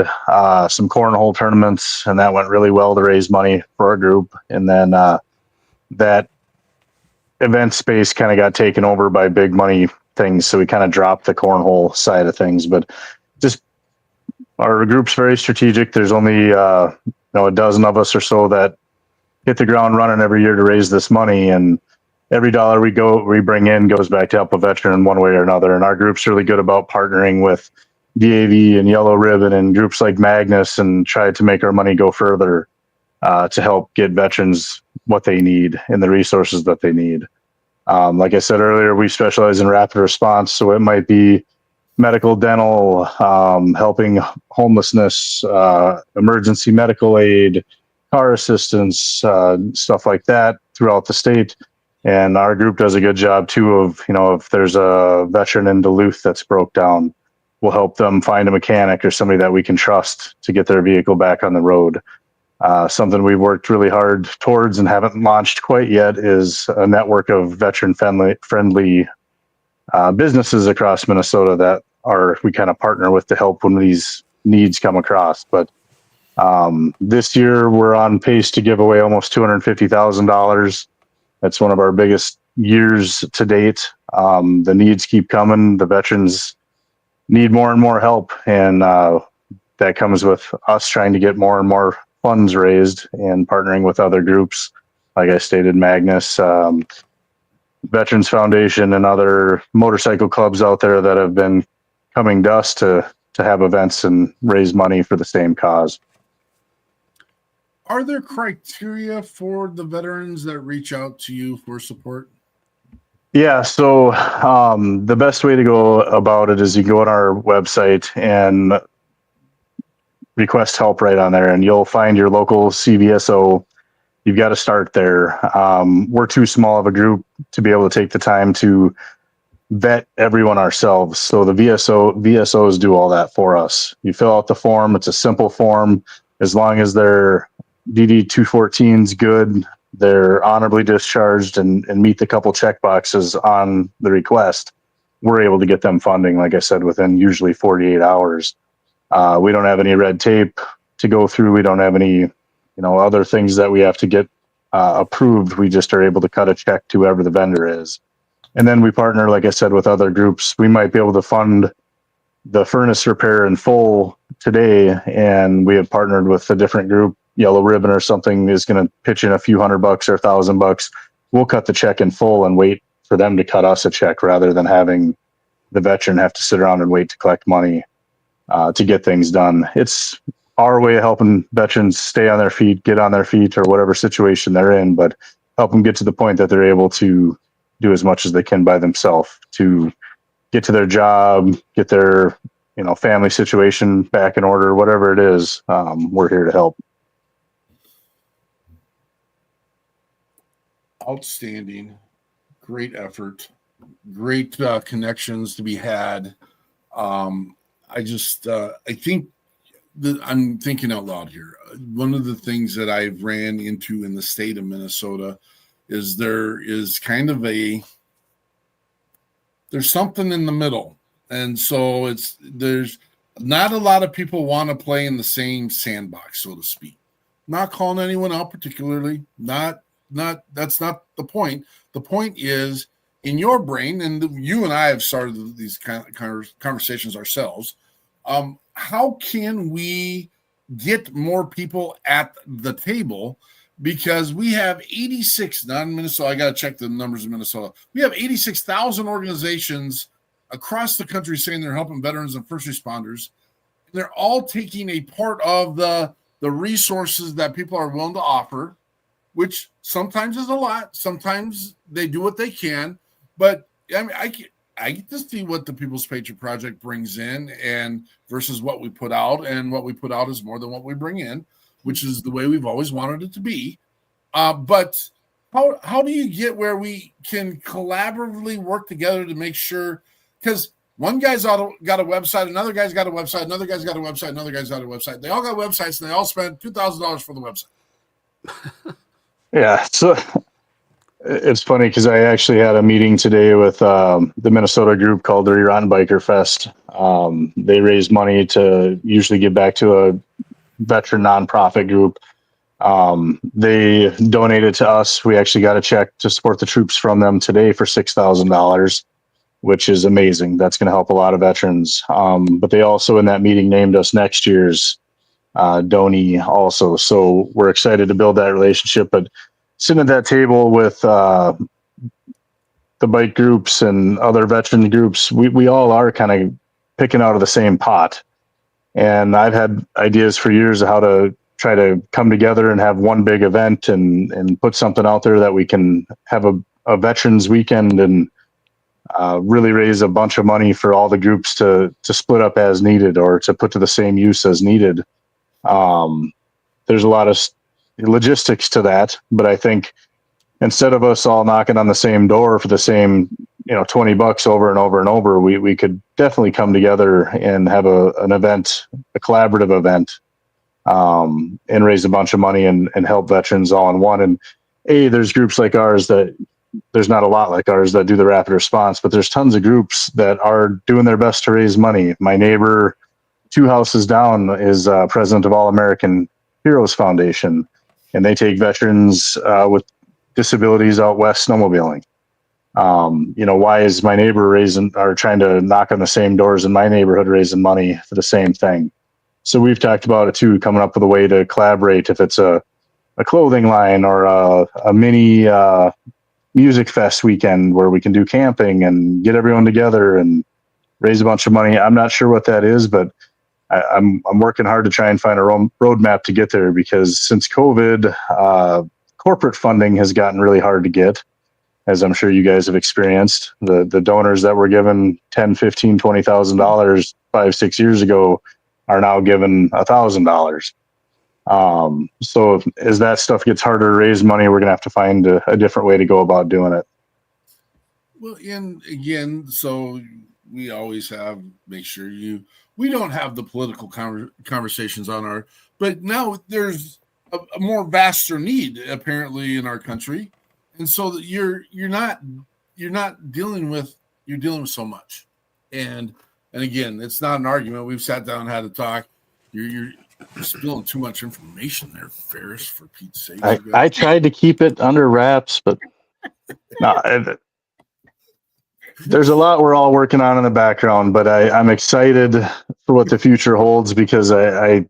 some cornhole tournaments, and that went really well to raise money for our group. And then that event space kind of got taken over by big money things, so we kind of dropped the cornhole side of things. But just our group's very strategic. There's only a dozen of us or so that hit the ground running every year to raise this money, and every dollar we bring in goes back to help a veteran in one way or another. And our group's really good about partnering with DAV and Yellow Ribbon and groups like Magnus, and try to make our money go further to help get veterans what they need and the resources that they need. Like I said earlier, we specialize in rapid response, so it might be medical, dental, helping homelessness, emergency medical aid, car assistance, stuff like that throughout the state. And our group does a good job too of, if there's a veteran in Duluth that's broke down, we'll help them find a mechanic or somebody that we can trust to get their vehicle back on the road. Something we've worked really hard towards and haven't launched quite yet is a network of veteran friendly businesses across Minnesota that we kind of partner with to help when these needs come across. But This year, we're on pace to give away almost $250,000. That's one of our biggest years to date. The needs keep coming. The veterans need more and more help, and that comes with us trying to get more and more funds raised and partnering with other groups, like I stated, Magnus, Veterans Foundation, and other motorcycle clubs out there that have been coming to us to have events and raise money for the same cause. Are there criteria for the veterans that reach out to you for support? Yeah, so the best way to go about it is you go on our website and request help right on there, and you'll find your local CVSO. You've got to start there. We're too small of a group to be able to take the time to vet everyone ourselves. So the VSOs do all that for us. You fill out the form. It's a simple form. As long as their DD 214's good, they're honorably discharged and meet the couple check boxes on the request, we're able to get them funding, like I said, within usually 48 hours. We don't have any red tape to go through. We don't have any, other things that we have to get approved. We just are able to cut a check to whoever the vendor is. And then we partner, like I said, with other groups. We might be able to fund the furnace repair in full today, and we have partnered with a different group. Yellow Ribbon or something is going to pitch in a few $100 or $1,000. We'll cut the check in full and wait for them to cut us a check rather than having the veteran have to sit around and wait to collect money to get things done. It's our way of helping veterans stay on their feet, get on their feet, or whatever situation they're in, but help them get to the point that they're able to do as much as they can by themselves to get to their job, get their family situation back in order, whatever it is. We're here to help. Outstanding. Great effort. Great connections to be had. I think that I'm thinking out loud here. One of the things that I've ran into in the state of Minnesota is there is kind of there's something in the middle. And so there's not a lot of people want to play in the same sandbox, so to speak. Not calling anyone out particularly, that's not the point. The point is, in your brain, and you and I have started these kind of conversations ourselves, how can we get more people at the table? Because we have 86, not in Minnesota, I got to check the numbers in Minnesota. We have 86,000 organizations across the country saying they're helping veterans and first responders. They're all taking a part of the resources that people are willing to offer, which sometimes is a lot. Sometimes they do what they can. But I mean, I get to see what the People's Patriot Project brings in and versus what we put out. And what we put out is more than what we bring in, which is the way we've always wanted it to be. But how do you get where we can collaboratively work together to make sure, because one guy's got a website, another guy's got a website, another guy's got a website, another guy's got a website. They all got websites and they all spent $2,000 for the website. Yeah, so it's funny because I actually had a meeting today with the Minnesota group called the Rotten Biker Fest. They raise money to usually give back to a veteran nonprofit group. They donated to us. We actually got a check to support the troops from them today for $6,000, which is amazing. That's going to help a lot of veterans. But they also in that meeting named us next year's donee also. So we're excited to build that relationship. But sitting at that table with the bike groups and other veteran groups, we all are kind of picking out of the same pot. And I've had ideas for years of how to try to come together and have one big event and put something out there that we can have a veterans weekend and really raise a bunch of money for all the groups to split up as needed or to put to the same use as needed. There's a lot of logistics to that, but I think instead of us all knocking on the same door for the same, $20 over and over and over, we could definitely come together and have an event, a collaborative event, and raise a bunch of money and help veterans all in one. And there's groups like ours that there's not a lot like ours that do the rapid response, but there's tons of groups that are doing their best to raise money. My neighbor 2 houses down is president of All American Heroes Foundation, and they take veterans with disabilities out west snowmobiling. Why is my neighbor trying to knock on the same doors in my neighborhood raising money for the same thing? So we've talked about it too, coming up with a way to collaborate. If it's a clothing line or a mini music fest weekend where we can do camping and get everyone together and raise a bunch of money. I'm not sure what that is, but I'm working hard to try and find a roadmap to get there, because since COVID, corporate funding has gotten really hard to get, as I'm sure you guys have experienced. The donors that were given $10, $15, $20,000 5-6 years ago are now given $1,000. So as that stuff gets harder to raise money, we're going to have to find a different way to go about doing it. Well, and again, so we always make sure we don't have the political conversations on but now there's a more vaster need apparently in our country. And so that you're not dealing with so much. And again, it's not an argument. We've sat down and had a talk. You're spilling too much information there, Faris, for Pete's sake. I tried to keep it under wraps, but no, there's a lot we're all working on in the background, but I'm excited for what the future holds, because I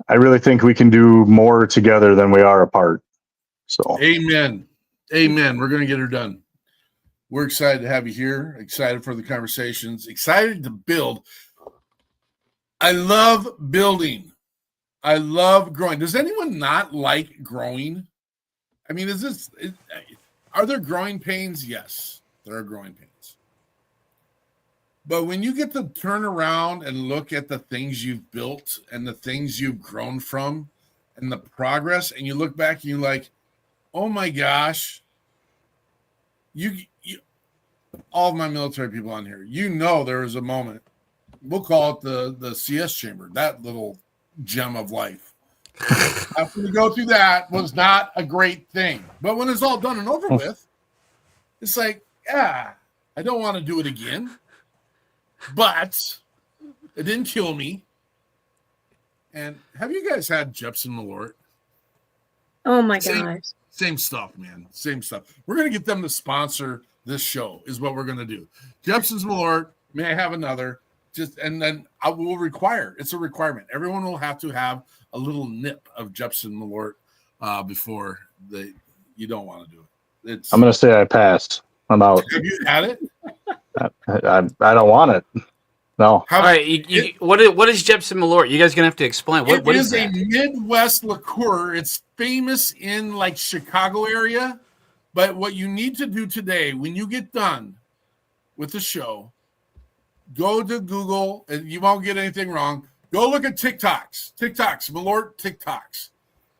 really think we can do more together than we are apart. So Amen. We're going to get her done. We're excited to have you here, excited for the conversations, excited to build. I love building. I love growing. Does anyone not like growing? I mean, are there growing pains? Yes, there are growing pains. But when you get to turn around and look at the things you've built and the things you've grown from and the progress, and you look back and you're like, oh my gosh, you all of my military people on here, there was a moment, we'll call it the CS chamber, that little gem of life. After we go through that was not a great thing. But when it's all done and over with, it's like, I don't want to do it again. But it didn't kill me. And have you guys had Jepson Malort? Oh my gosh. Same stuff, man. Same stuff. We're going to get them to sponsor this show is what we're going to do. Jepson's Malort, may I have another? And then I will require, it's a requirement. Everyone will have to have a little nip of Jepson Malort before you don't want to do it. I'm going to say I passed. I'm out. Have you had it? I don't want it. No. All right. What is Jepson Malort? You guys going to have to explain. What is a Midwest liqueur. It's famous in like Chicago area. But what you need to do today, when you get done with the show, go to Google, and you won't get anything wrong. Go look at TikToks, Malort TikToks,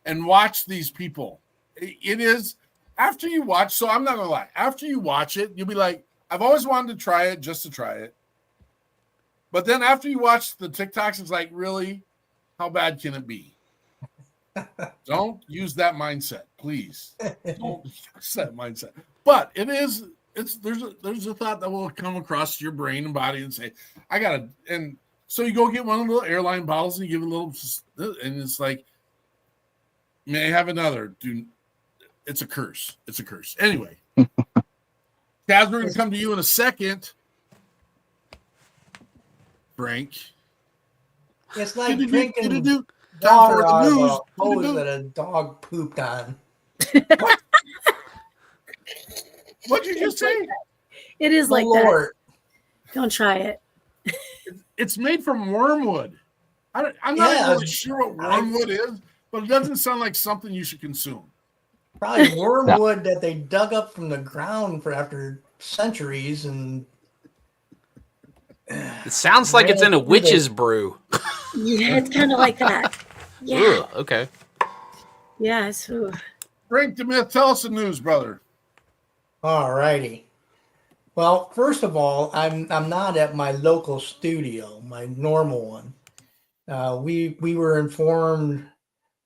and watch these people. It is, after you watch, so I'm not going to lie, after you watch it, you'll be like, I've always wanted to try it just to try it. But then after you watch the TikToks, it's like, really? How bad can it be? Don't use that mindset, please. Don't use that mindset. But there's a thought that will come across your brain and body and say, and so you go get one of the little airline bottles and you give it a little, and it's like, may I have another? Dude, it's a curse. It's a curse. Anyway, Kaz, we're going to come to you in a second. Frank. It's like drinking water out of a hose that a dog pooped on. What'd you just say? It is like that. Don't try it. It's made from wormwood. I'm not really sure what wormwood is, but it doesn't sound like something you should consume. Probably wormwood that they dug up from the ground after centuries, and it sounds like it's in a witch's brew. Yeah, it's kind of like that. Yeah. Ugh, okay. Yes. Ooh. Frank DeMith, tell us the news, brother. All righty. Well, first of all, I'm not at my local studio, my normal one. We were informed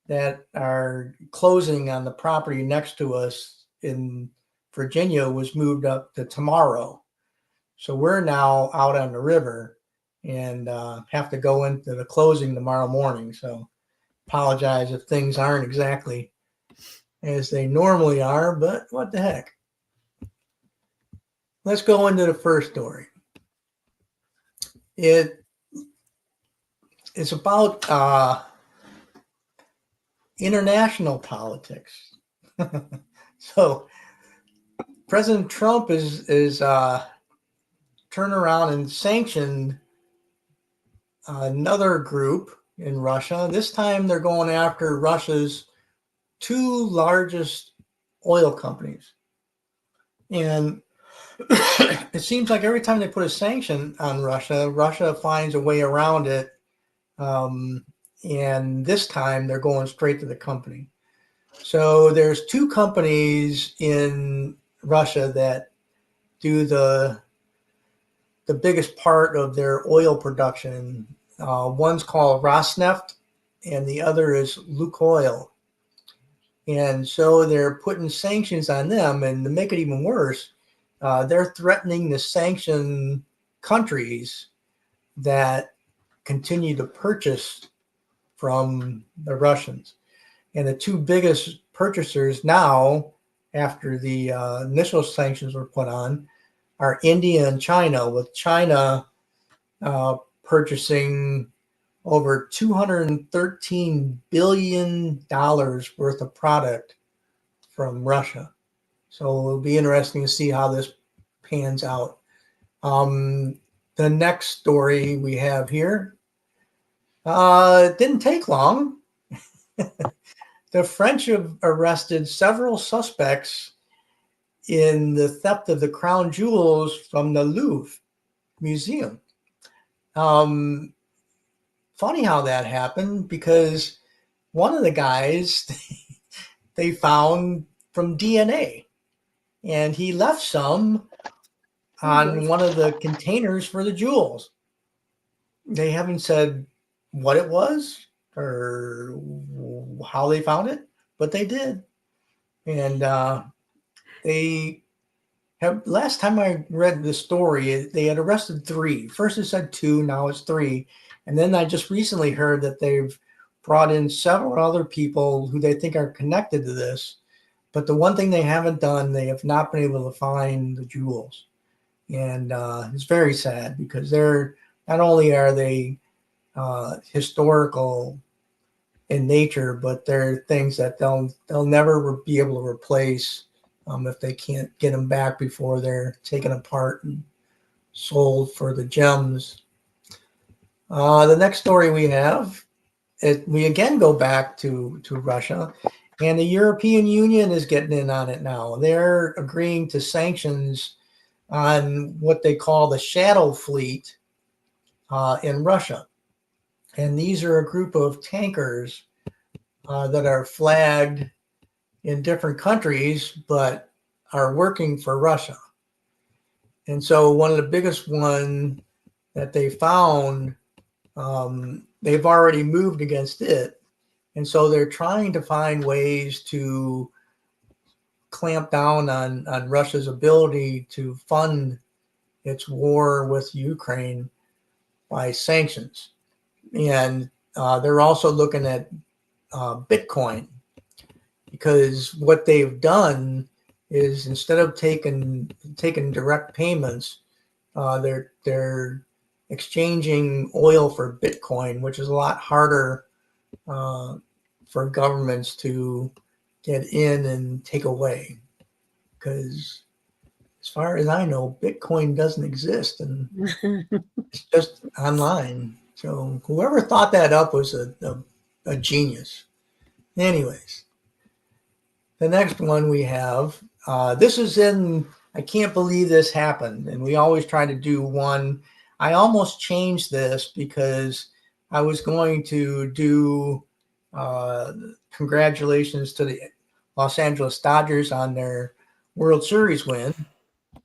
that our closing on the property next to us in Virginia was moved up to tomorrow. So we're now out on the river, and have to go into the closing tomorrow morning. So apologize if things aren't exactly as they normally are, but what the heck. Let's go into the first story. It's about international politics. So President Trump is turned around and sanctioned another group in Russia. This time they're going after Russia's two largest oil companies. And it seems like every time they put a sanction on Russia, Russia finds a way around it. And this time they're going straight to the company. So there's two companies in Russia that do the biggest part of their oil production. One's called Rosneft and the other is Lukoil. And so they're putting sanctions on them, and to make it even worse, they're threatening to sanction countries that continue to purchase from the Russians. And the two biggest purchasers now, after the initial sanctions were put on, are India and China, with China purchasing over $213 billion worth of product from Russia. So it'll be interesting to see how this pans out. The next story we have here, it didn't take long. The French have arrested several suspects in the theft of the crown jewels from the Louvre Museum. Funny how that happened, because one of the guys they found from DNA, and he left some on one of the containers for the jewels. They haven't said what it was or how they found it, but they did. And they have, last time I read the story, they had arrested 3. First it said 2, now it's 3. And then I just recently heard that they've brought in several other people who they think are connected to this. But the one thing they haven't done, they have not been able to find the jewels. And it's very sad, because they're, not only are they historical in nature, but they're things that they'll never be able to replace if they can't get them back before they're taken apart and sold for the gems. The next story we have, we again go back to Russia, and the European Union is getting in on it now. They're agreeing to sanctions on what they call the shadow fleet in Russia. And these are a group of tankers that are flagged in different countries, but are working for Russia. And so one of the biggest one that they found, they've already moved against it. And so they're trying to find ways to clamp down on Russia's ability to fund its war with Ukraine by sanctions. And they're also looking at Bitcoin, because what they've done is, instead of taking direct payments, they're exchanging oil for Bitcoin, which is a lot harder for governments to get in and take away. Because as far as I know, Bitcoin doesn't exist, and it's just online. So whoever thought that up was a genius. Anyways, the next one we have, this is in, I can't believe this happened. And we always try to do one. I almost changed this because I was going to do congratulations to the Los Angeles Dodgers on their World Series win.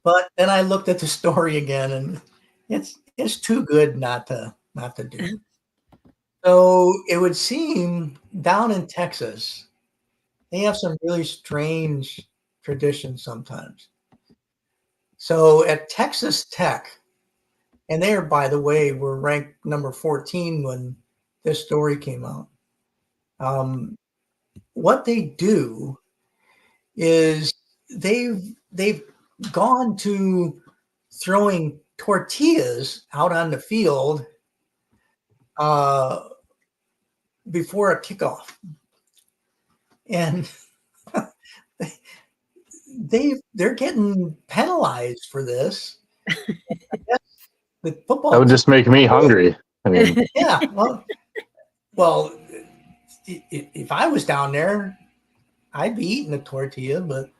But then I looked at the story again, and it's too good not to do. So it would seem down in Texas, they have some really strange traditions sometimes. So at Texas Tech, And they, by the way, were ranked number 14 when this story came out. What they do is they've gone to throwing tortillas out on the field before a kickoff, and they're getting penalized for this. The football That would just make me hungry. I mean, yeah, well, if I was down there, I'd be eating a tortilla, but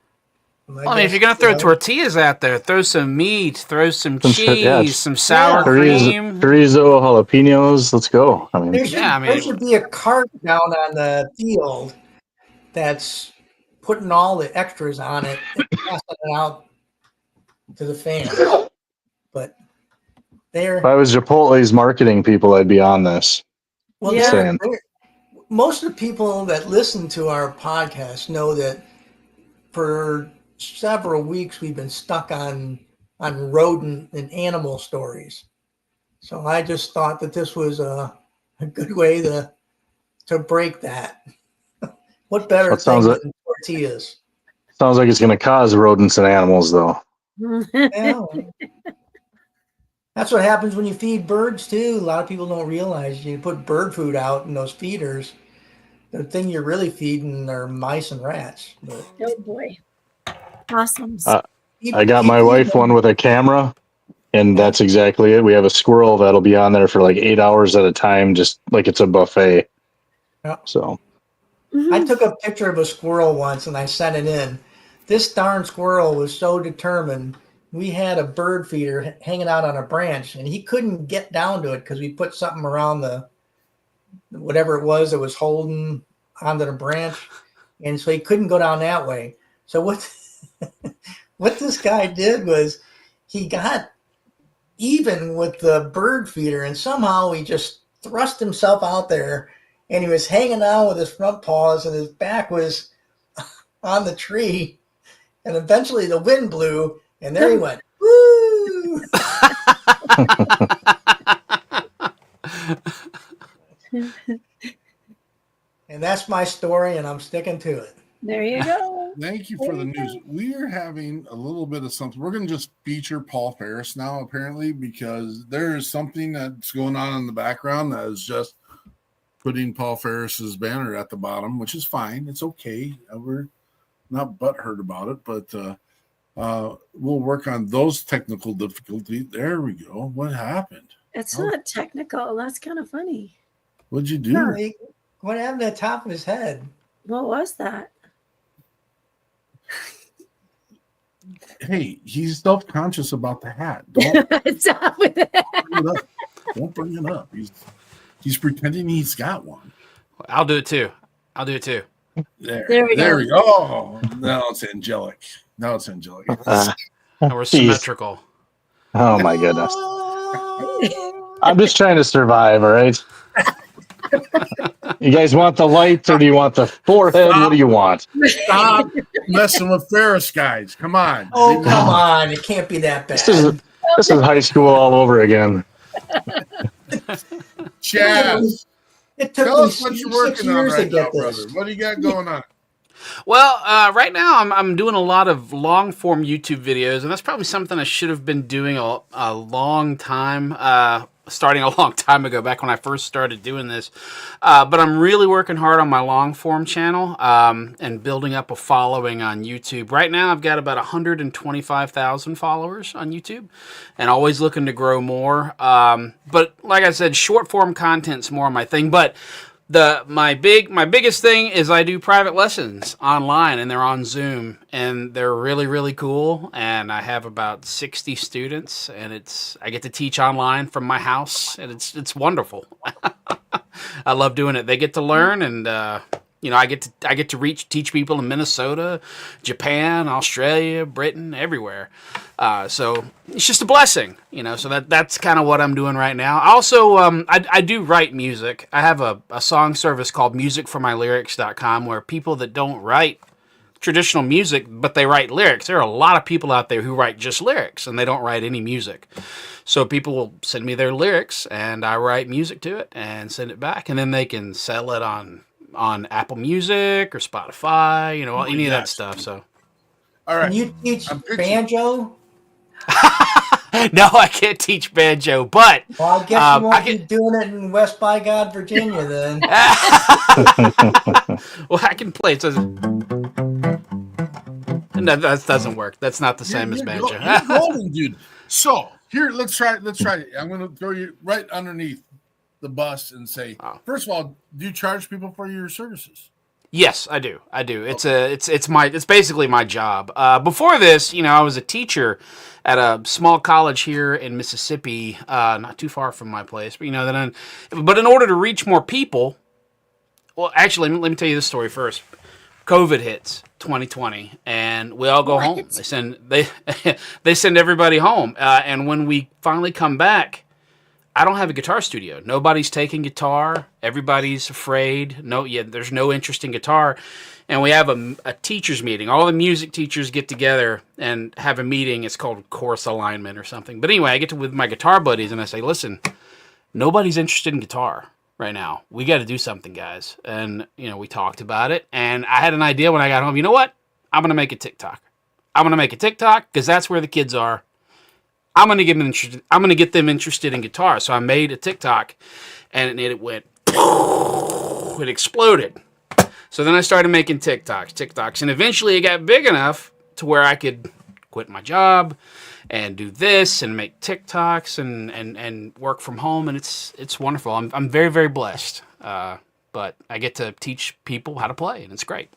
I mean, if you're gonna throw tortillas out there, throw some meat, throw some cheese, yeah, some sour cream, chorizo, jalapenos. Let's go. I mean, there should be a cart down on the field that's putting all the extras on it and passing it out to the fans. But if I was Chipotle's marketing people, I'd be on this. Well, most of the people that listen to our podcast know that for several weeks we've been stuck on rodent and animal stories. So I just thought that this was a good way to break that. What better thing than tortillas? Sounds like it's going to cause rodents and animals, though. Yeah. That's what happens when you feed birds too. A lot of people don't realize you put bird food out in those feeders. The thing you're really feeding are mice and rats. But, oh boy. Awesome. I got my wife one with a camera, and that's exactly it. We have a squirrel that'll be on there for like 8 hours at a time, just like it's a buffet. Yeah. So I took a picture of a squirrel once and I sent it in. This darn squirrel was so determined. We had a bird feeder hanging out on a branch, and he couldn't get down to it because we put something around the whatever it was that was holding onto the branch, and so he couldn't go down that way. So what this guy did was he got even with the bird feeder, and somehow he just thrust himself out there, and he was hanging out with his front paws, and his back was on the tree, and eventually the wind blew. And there he went. Woo! And that's my story, and I'm sticking to it. There you go. Thank you for the news. We are having a little bit of something. We're going to just feature Paul Faris now, apparently, because there is something that's going on in the background that is just putting Paul Faris's banner at the bottom, which is fine. It's okay. We're not butthurt about it, but we'll work on those technical difficulties. There we go. What happened? It's not technical. That's kind of funny. What'd you do? No, what happened to the top of his head? What was that? Hey, he's self-conscious about the hat. Don't Stop with it. Don't bring it up. He's pretending he's got one. I'll do it too. There we go. Oh, now it's angelic. We're symmetrical. Oh my goodness. I'm just trying to survive, all right? You guys want the lights or do you want the forehead? What do you want? Stop messing with Ferris, guys. Come on. Oh, come on. It can't be that bad. This is high school all over again. Chaz, tell us what you're working on right now, this. brother. What do you got going on? Well, right now I'm doing a lot of long form YouTube videos, and that's probably something I should have been doing a long time, starting a long time ago, back when I first started doing this. But I'm really working hard on my long form channel and building up a following on YouTube. Right now I've got about 125,000 followers on YouTube, and always looking to grow more. But like I said, short form content's more my thing. But my biggest thing is I do private lessons online, and they're on Zoom, and they're really, really cool. And I have about 60 students, and I get to teach online from my house, and it's wonderful. I love doing it. They get to learn, and I get to teach people in Minnesota, Japan, Australia, Britain, everywhere. So it's just a blessing, so that's kind of what I'm doing right now. Also, I do write music. I have a song service called musicformylyrics.com where people that don't write traditional music, but they write lyrics. There are a lot of people out there who write just lyrics and they don't write any music. So people will send me their lyrics and I write music to it and send it back, and then they can sell it on Apple Music or Spotify, you know, any of that stuff. So, all right. Can you teach banjo? No, I can't teach banjo, but Well, I guess you won't be doing it in West by God, Virginia, then. Well, I can play it. No, that doesn't work. That's not the same as banjo. You're golden, dude. So here, let's try it. I'm going to throw you right underneath the bus and say, first of all, do you charge people for your services? Yes, I do. It's basically my job. Before this, you know, I was a teacher at a small college here in Mississippi, not too far from my place. But you know, but in order to reach more people, well, actually, let me tell you this story first. COVID hits 2020, and we all go home. They send everybody home, and when we finally come back, I don't have a guitar studio. Nobody's taking guitar. Everybody's afraid. There's no interest in guitar. And we have a teachers meeting. All the music teachers get together and have a meeting. It's called course alignment or something. But anyway, I get with my guitar buddies and I say, listen, nobody's interested in guitar right now. We got to do something, guys. And, you know, we talked about it. And I had an idea when I got home. You know what? I'm going to make a TikTok. I'm going to make a TikTok because that's where the kids are. I'm gonna get them interested in guitar. So I made a TikTok, and it went, it exploded. So then I started making TikToks, and eventually it got big enough to where I could quit my job and do this and make TikToks and work from home, and it's wonderful. I'm very, very blessed. But I get to teach people how to play, and it's great.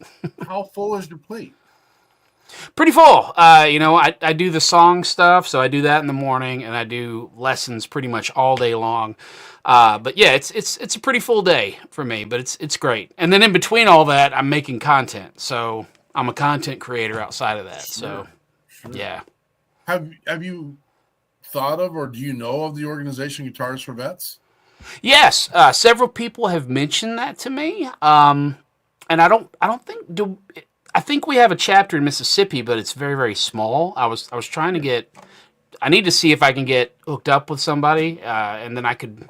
How full is your plate? Pretty full. You know, I do the song stuff, so I do that in the morning, and I do lessons pretty much all day long. But yeah, it's a pretty full day for me, but it's great. And then in between all that, I'm making content, so I'm a content creator outside of that. So, yeah. Have you thought of, or do you know of the organization Guitarists for Vets? Yes, several people have mentioned that to me, and I don't think I think we have a chapter in Mississippi, but it's very, very small. I was trying to I need to see if I can get hooked up with somebody, and then I could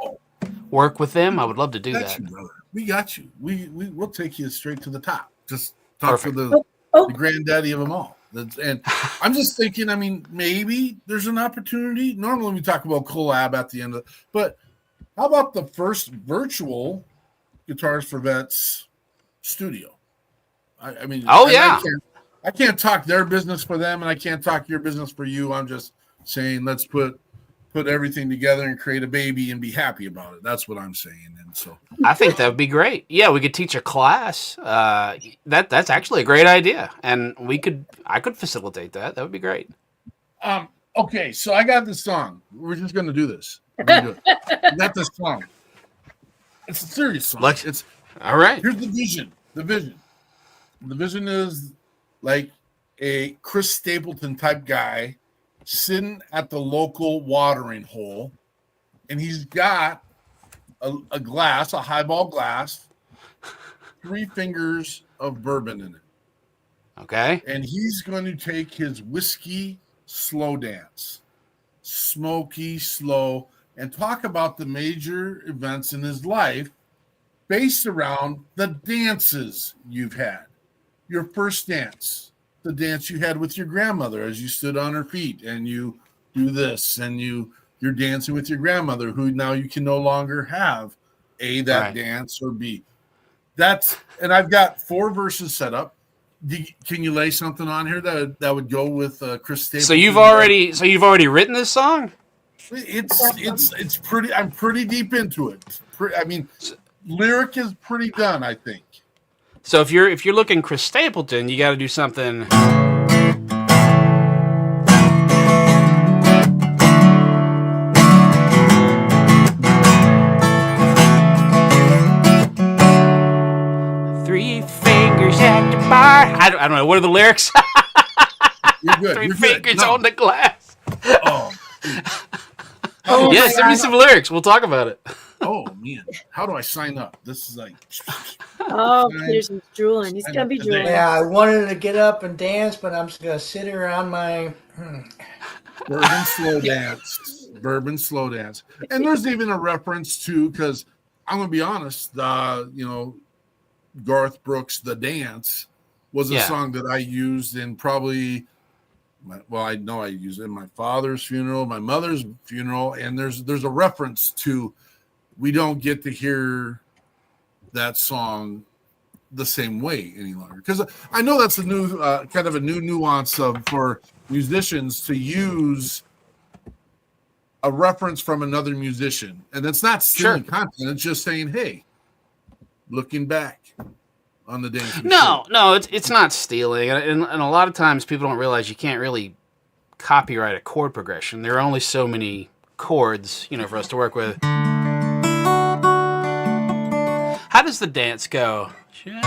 work with them. I would love to do that. You, brother. We got you. We'll take you straight to the top. Just talk to the granddaddy of them all. And I'm just thinking, I mean, maybe there's an opportunity. Normally we talk about collab at the end of, but how about the first virtual Guitars for Vets studio? I mean, I can't talk their business for them, and I can't talk your business for you. I'm just saying, let's put everything together and create a baby and be happy about it. That's what I'm saying. And so I think that would be great. Yeah, we could teach a class. That's actually a great idea, and I could facilitate that. That would be great. Okay, so I got this song. We're just gonna do this. We're gonna do it. I got this song. It's a serious song. It's all right. Here's the vision. The vision is like a Chris Stapleton type guy sitting at the local watering hole, and he's got a glass, a highball glass, 3 fingers of bourbon in it. Okay. And he's going to take his whiskey slow dance, smoky, slow, and talk about the major events in his life based around the dances you've had. Your first dance, the dance you had with your grandmother as you stood on her feet and you do this, and you're dancing with your grandmother who now you can no longer have that dance or B. And I've got 4 verses set up. Can you lay something on here that would go with Chris Stapleton? So you've already written this song? It's pretty. I'm pretty deep into it. I mean, lyric is pretty done, I think. So if you're looking Chris Stapleton, you got to do something. Three fingers at the bar. I don't know. What are the lyrics? You're good. Three fingers on the glass. Oh. Yeah, send me some lyrics. We'll talk about it. Oh man, how do I sign up? This is like. Oh, Peterson's drooling. He's gonna be drooling. Yeah, I wanted to get up and dance, but I'm just gonna sit here on my Bourbon slow dance. Bourbon slow dance. And there's even a reference to, because I'm gonna be honest, Garth Brooks' "The Dance" was a song that I used in probably. I know I used it in my father's funeral, my mother's funeral, and there's a reference to. We don't get to hear that song the same way any longer, because I know that's a new kind of a new nuance for musicians to use a reference from another musician, and it's not stealing content. It's just saying, "Hey, looking back on the dance." No, it's not stealing, and a lot of times people don't realize you can't really copyright a chord progression. There are only so many chords, for us to work with. How does the dance go? The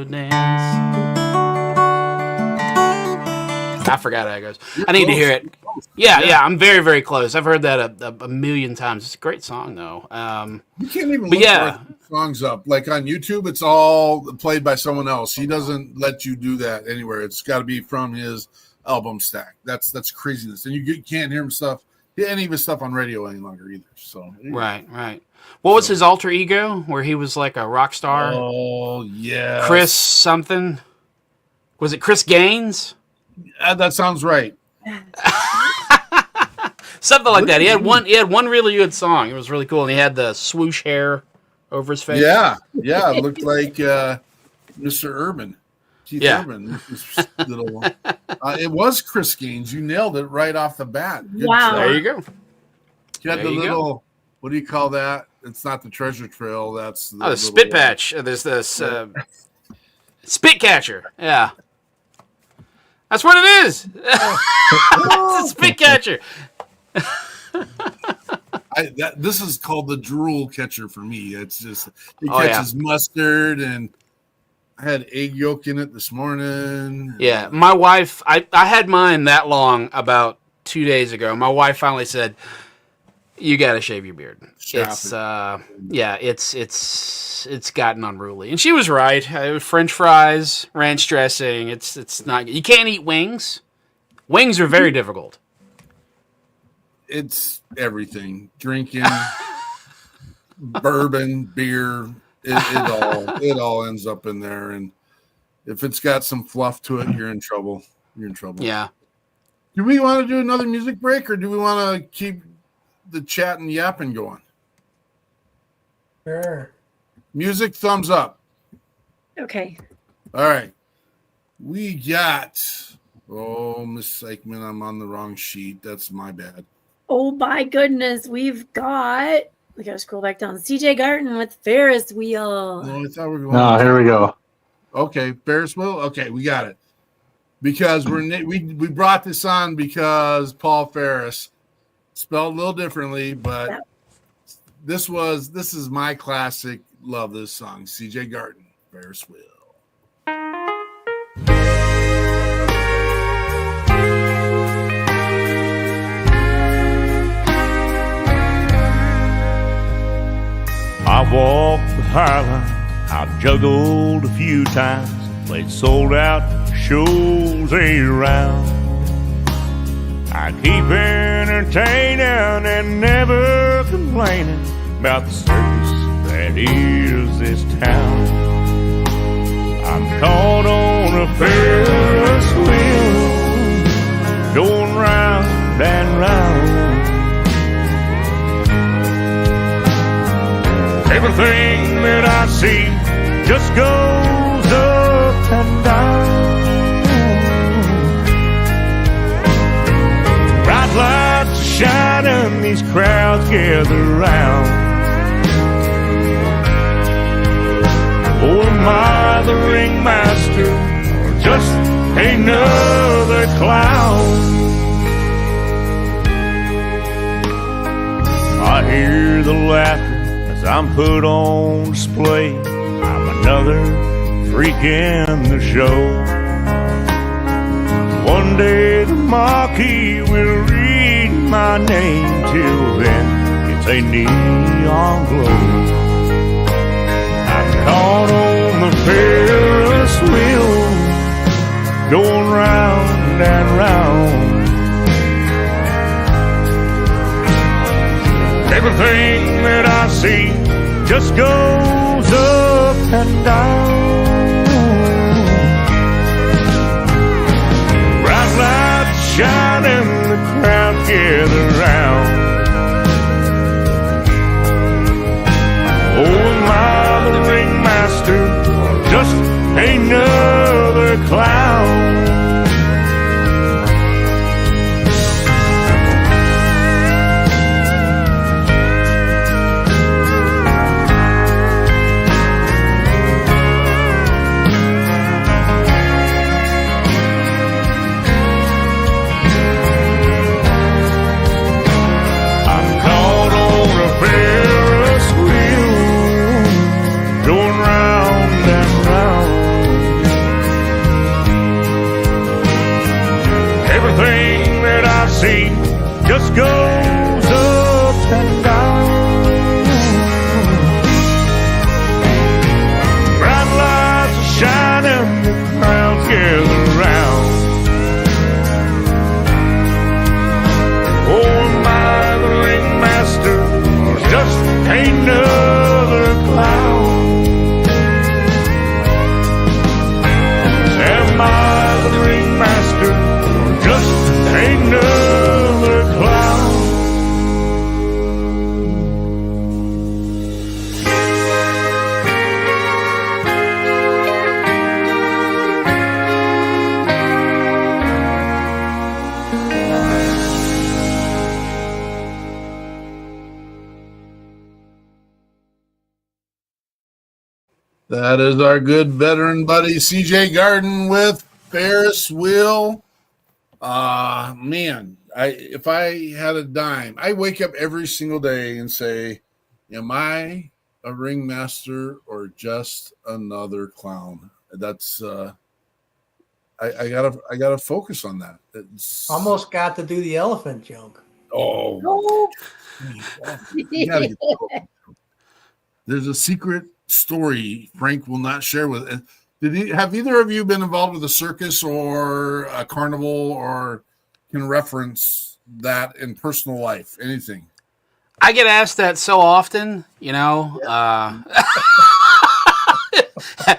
dance. I forgot how it goes. I need to hear it. Yeah, I'm very, very close. I've heard that a million times. It's a great song, though. You can't even look songs up. Like on YouTube, it's all played by someone else. He doesn't let you do that anywhere. It's got to be from his album stack. That's craziness. And you can't hear any of his stuff on radio any longer either. So Right. What was his alter ego where he was like a rock star? Oh yeah, Chris something. Was it Chris Gaines? That sounds right. Something like that. He had one really good song. It was really cool, and he had the swoosh hair over his face. Yeah, it looked like Mr. Urban. Keith Urban. It was Chris Gaines. You nailed it right off the bat. Good Wow. job. There you go. You had the little, what do you call that? It's not the treasure trail. That's the spit patch. There's this spit catcher. Yeah. That's what it is. It's a spit catcher. This is called the drool catcher for me. It's just, it catches mustard, and I had egg yolk in it this morning. Yeah, my wife, I had mine that long about 2 days ago. My wife finally said, "You got to shave your beard." It's gotten unruly, and she was right. French fries, ranch dressing. It's not. You can't eat wings. Wings are very difficult. It's everything. Drinking, bourbon, beer. It all ends up in there, and if it's got some fluff to it, you're in trouble. Yeah. Do we want to do another music break, or do we want to keep the chat and yapping going? Sure. Music, thumbs up. Okay. All right. We got. Oh, Miss Eichmann, I'm on the wrong sheet. That's my bad. Oh my goodness, we gotta scroll back down. CJ Garten with Ferris wheel. Oh, I thought we were going. No, here we go. Okay, Ferris wheel. Okay, we got it. Because we brought this on because Paul Faris, spelled a little differently, but this is my classic. Love this song. CJ Garten, Ferris wheel. I walked the high line, I juggled a few times, played sold out shows around. I keep entertaining and never complaining about the circus that is this town. I'm caught on a Ferris wheel, going round and round. Everything that I see just goes up and down. Bright lights are shining, these crowds gather round. Oh, am I the ringmaster or just another clown? I hear the laughter I'm put on display. I'm another freak in the show. One day the marquee will read my my name. Till then, it's a neon glow. I'm caught on the Ferris wheel, going round and round. Everything that I see just goes up and down. Bright lights shining, the crowd gather round. Oh, am I the ringmaster or just another clown? Just goes up and down. Bright lights are shining, the crowds gather round. Oh, am I the ringmaster or just another clown? Am I the ringmaster or just another clown? That is our good veteran buddy CJ Garden with Ferris wheel. Man, if I had a dime, I wake up every single day and say, am I a ringmaster or just another clown? That's I gotta focus on that. It's Almost got to do the elephant joke. you gotta get there's a secret story Frank will not share with. Have either of you been involved with a circus or a carnival or can reference that in personal life? Anything? I get asked that so often, you know.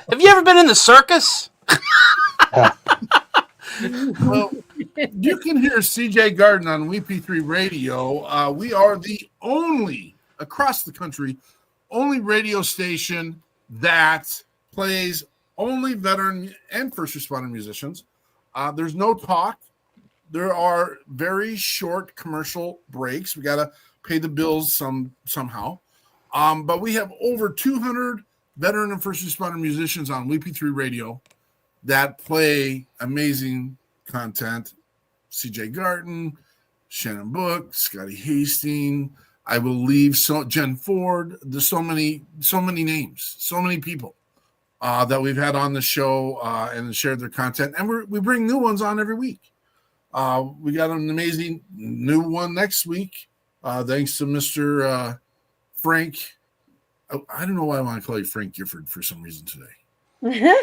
Have you ever been in the circus? Well, you can hear CJ Garden on WP3 Radio. We are the only, across the country, only radio station that plays only veteran and first responder musicians. There's no talk. There are very short commercial breaks. We got to pay the bills somehow. But we have over 200 veteran and first responder musicians on WP3 Radio that play amazing content. CJ Garden, Shannon Book, Scotty Hastings, I will leave Jen Ford. There's so many names, so many people that we've had on the show and shared their content. And we bring new ones on every week. We got an amazing new one next week. Thanks to Mr. Frank. I don't know why I want to call you Frank Gifford for some reason today.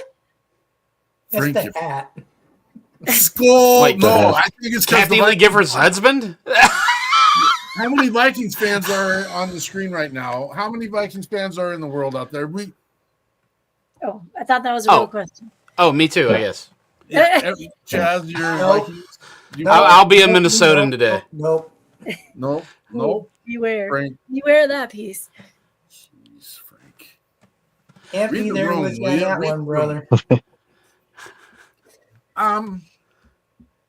That's the hat. Skull. Wait, no, I think it's Kathy Lee Gifford's husband. How many Vikings fans are on the screen right now? How many Vikings fans are in the world out there? Oh, I thought that was a real question. Oh, me too, I guess. Yeah, Chaz, you're Vikings. I'll be a Minnesotan today. Nope. Nope. Beware. Frank. Beware that piece. Jeez, Frank. Can't Read be the there room, with will you? that Read one, the brother.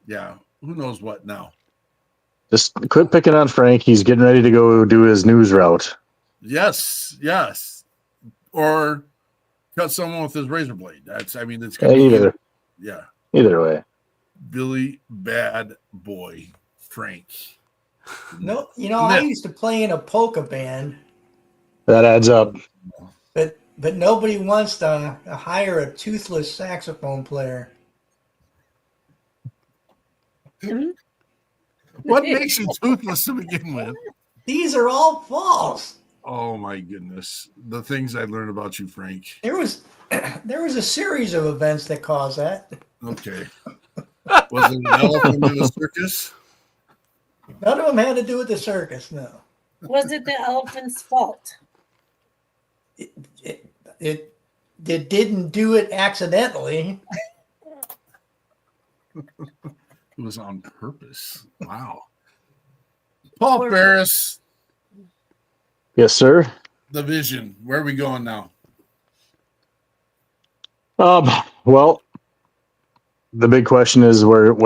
Yeah. Who knows what now? Just quit picking on Frank. He's getting ready to go do his news route. Yes. Or cut someone with his razor blade. It's Either way. Billy Bad Boy Frank. No, I used to play in a polka band. That adds up. But nobody wants to hire a toothless saxophone player. What makes you toothless to begin with? These are all false. Oh my goodness. The things I learned about you, Frank. There was a series of events that caused that. Okay. Was it an elephant in a circus? None of them had to do with the circus, no. Was it the elephant's fault? It didn't do it accidentally. It was on purpose. Wow. Paul Faris. Yes, sir. The vision. Where are we going now? Well, the big question is where's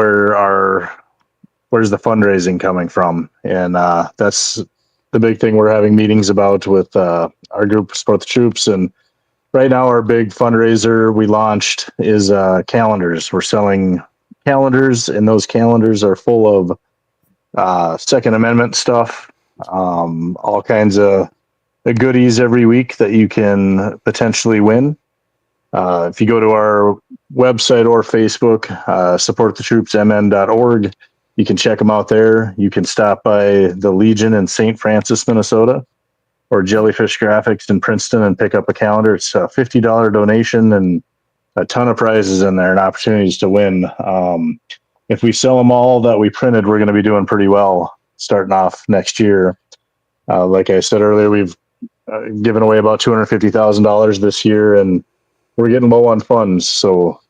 the fundraising coming from? And that's the big thing we're having meetings about with our group, Support the Troops. And right now our big fundraiser we launched is calendars. We're selling calendars, and those calendars are full of Second Amendment stuff, all kinds of goodies every week that you can potentially win. If you go to our website or Facebook, supportthetroopsmn.org, you can check them out there. You can stop by the Legion in St. Francis, Minnesota, or Jellyfish Graphics in Princeton and pick up a calendar. It's a $50 donation and a ton of prizes in there and opportunities to win. If we sell them all that we printed, we're going to be doing pretty well starting off next year. Like I said earlier, we've given away about $250,000 this year, and we're getting low on funds. So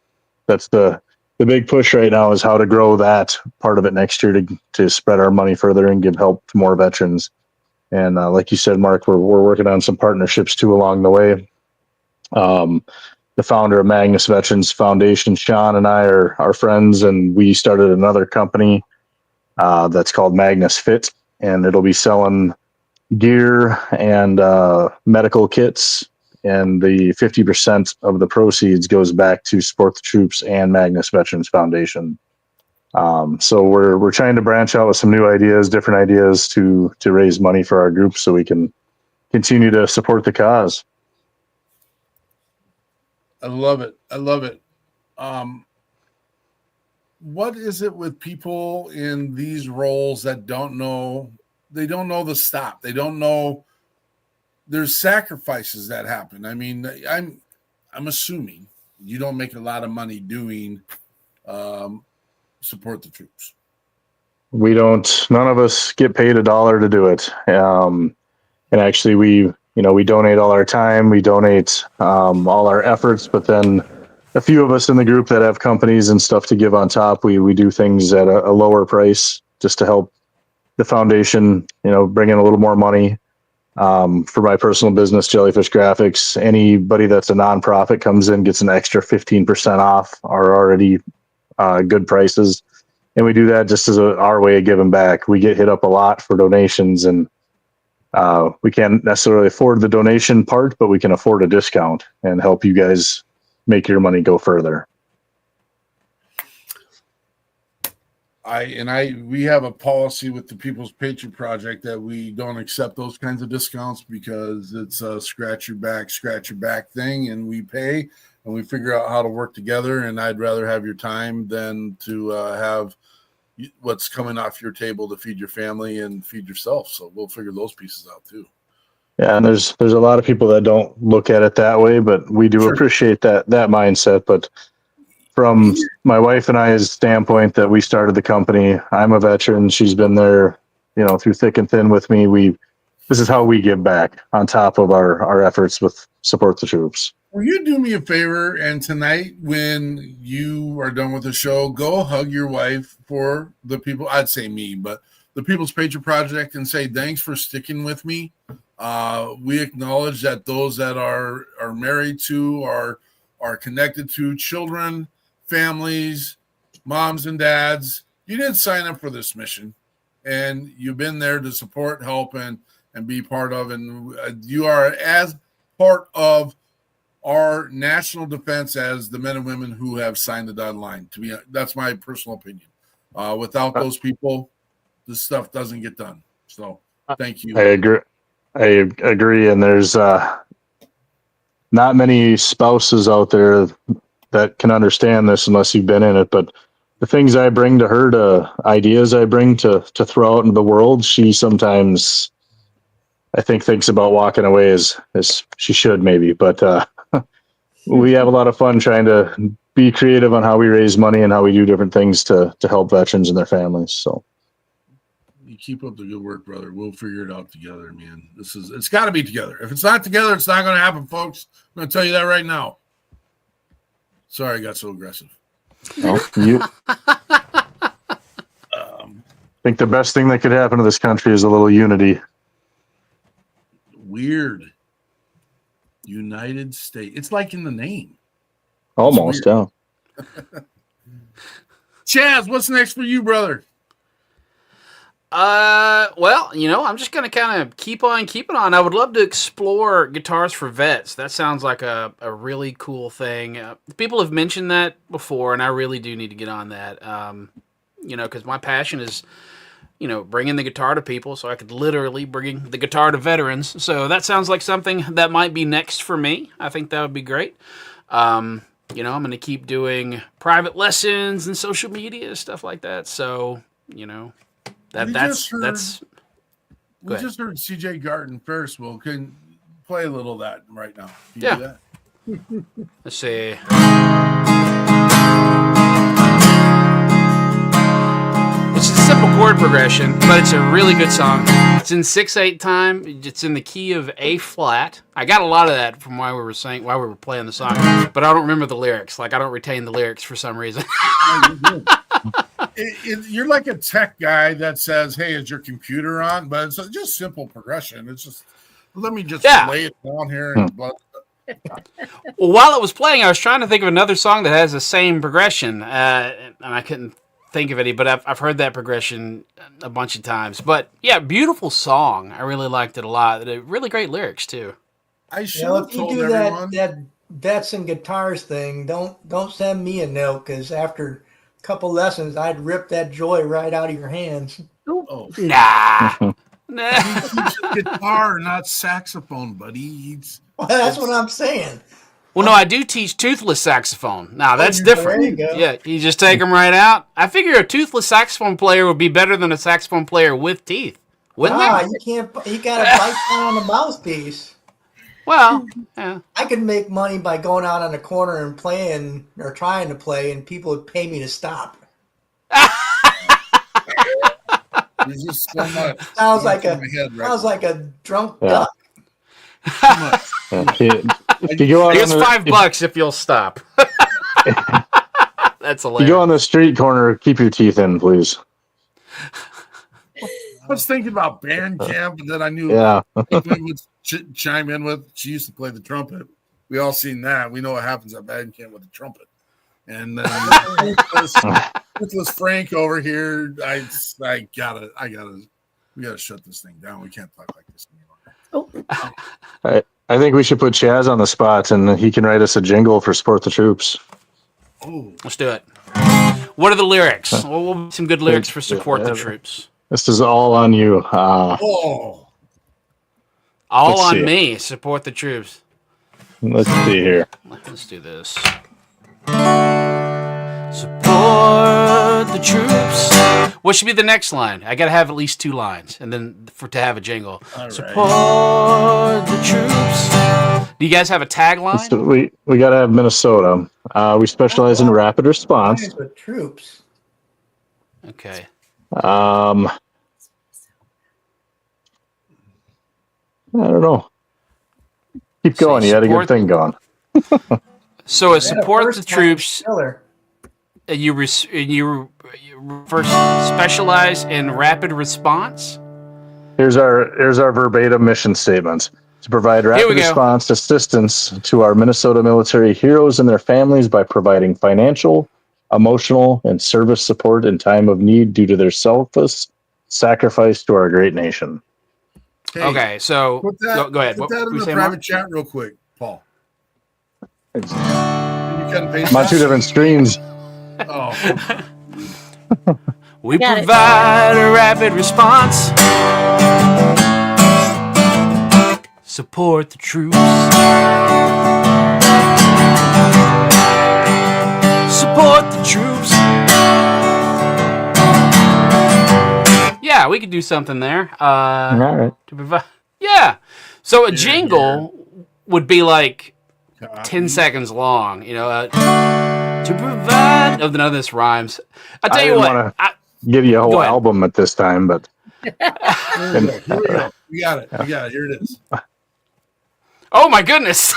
that's the big push right now, is how to grow that part of it next year to spread our money further and give help to more veterans. And like you said, Mark, we're working on some partnerships too along the way. The founder of Magnus Veterans Foundation, Sean, and I are friends, and we started another company that's called Magnus Fit, and it'll be selling gear and medical kits, and the 50% of the proceeds goes back to Support the Troops and Magnus Veterans Foundation. So we're trying to branch out with some new ideas, different ideas to raise money for our group so we can continue to support the cause. I love it. I love it. What is it with people in these roles that don't know? They don't know the stop. They don't know there's sacrifices that happen. I mean, I'm assuming you don't make a lot of money doing Support the Troops. We don't. None of us get paid $1 to do it. And actually, we donate all our time. We donate all our efforts. But then a few of us in the group that have companies and stuff to give on top, we do things at a lower price just to help the foundation, bring in a little more money. For my personal business, Jellyfish Graphics, anybody that's a nonprofit comes in gets an extra 15% off our already good prices. And we do that just as our way of giving back. We get hit up a lot for donations, and we can't necessarily afford the donation part, but we can afford a discount and help you guys make your money go further. We have a policy with the People's Patriot Project that we don't accept those kinds of discounts because it's a scratch your back thing, and we pay and we figure out how to work together. And I'd rather have your time than to have what's coming off your table to feed your family and feed yourself. So we'll figure those pieces out too. Yeah, and there's a lot of people that don't look at it that way, but we do appreciate that mindset. But from my wife and I's standpoint, that we started the company, I'm a veteran. She's been there, through thick and thin with me. This is how we give back on top of our efforts with Support the Troops. Will you do me a favor, and tonight when you are done with the show, go hug your wife for the people, I'd say me, but the People's Patriot Project, and say thanks for sticking with me. We acknowledge that those that are married to, are connected to children, families, moms and dads, you didn't sign up for this mission, and you've been there to support, help, and be part of, and you are as part of our national defense as the men and women who have signed the dotted line. To me, that's my personal opinion. Without those people, this stuff doesn't get done. So thank you. I agree. And there's not many spouses out there that can understand this unless you've been in it. But the things I bring to her, to ideas I bring to throw out into the world, she sometimes, I think, thinks about walking away as she should maybe. But we have a lot of fun trying to be creative on how we raise money and how we do different things to help veterans and their families. So you keep up the good work, brother. We'll figure it out together, man. It's got to be together. If it's not together, it's not going to happen, folks. I'm going to tell you that right now. Sorry, I got so aggressive. I think the best thing that could happen to this country is a little unity. Weird. United States. It's like in the name. Almost, yeah. Chaz, what's next for you, brother? Well, I'm just going to kind of keep on keeping on. I would love to explore Guitars for Vets. That sounds like a really cool thing. People have mentioned that before, and I really do need to get on that. Because my passion is, bringing the guitar to people, so I could literally bring the guitar to veterans. So that sounds like something that might be next for me. I think that would be great. I'm going to keep doing private lessons and social media, stuff like that. So, that's. We just heard CJ Garton Ferris wheel. Can play a little of that right now? Can you Yeah. do that? Let's see. It's a simple chord progression, but it's a really good song. It's in 6/8 time. It's in the key of A flat. I got a lot of that from while we were playing the song, but I don't remember the lyrics. Like, I don't retain the lyrics for some reason. You're like a tech guy that says, "Hey, is your computer on?" But it's just simple progression. It's just, let me just lay it down here and blah. Well, while it was playing, I was trying to think of another song that has the same progression, and I couldn't think of any, but I've heard that progression a bunch of times. But yeah, beautiful song. I really liked it a lot. Really great lyrics too. I if you do that vets and guitars thing, don't send me a note, because after a couple lessons, I'd rip that joy right out of your hands. Oh. Nah. He teaches guitar, not saxophone, buddy. Well, that's what I'm saying. Well, no, I do teach toothless saxophone. Now, that's There different. you go. Yeah, you just take them right out. I figure a toothless saxophone player would be better than a saxophone player with teeth. Wouldn't they? You got to bite down on the mouthpiece. Well, yeah. I could make money by going out on the corner and playing or trying to play, and people would pay me to stop. There's just so much. Sounds like a drunk duck. If you go out Here's on the, $5 if you'll stop. That's if you hilarious. go on the street corner, keep your teeth in, please. I was thinking about band camp, and then I knew Caitlin would chime in with. She used to play the trumpet. We all seen that. We know what happens at band camp with the trumpet. And with Frank over here, we gotta shut this thing down. We can't talk like this anymore. I think we should put Chaz on the spot, and he can write us a jingle for Support the Troops. Oh, let's do it. What are the lyrics? We'll make some good lyrics for Support the Troops. This is all on you. All on me. Support the troops. Let's see here. Let's do this. Support the troops. What should be the next line? I gotta have at least 2 lines, and then to have a jingle. Right. Support the troops. Do you guys have a tagline? So we gotta have Minnesota. We specialize in rapid response. With troops. Okay. I don't know. Keep going. You had a good thing going. So a support the troops. You first specialize in rapid response. Here's our verbatim mission statements: to provide rapid response assistance to our Minnesota military heroes and their families by providing financial, emotional, and service support in time of need due to their selfless sacrifice to our great nation. Okay, so go ahead. Put that in the private chat real quick, Paul. I'm on 2 different screens. Oh. We provide a rapid response. Support the troops. Support the troops. Yeah, we could do something there. All right. To provide. Yeah. So a jingle would be like 10 seconds long. You know, to provide. Oh, none of this rhymes. I tell you didn't what. want to give you a whole Go ahead. album at this time, but Here we go. Here we go. We got it. We got it. Here it is. Oh my goodness.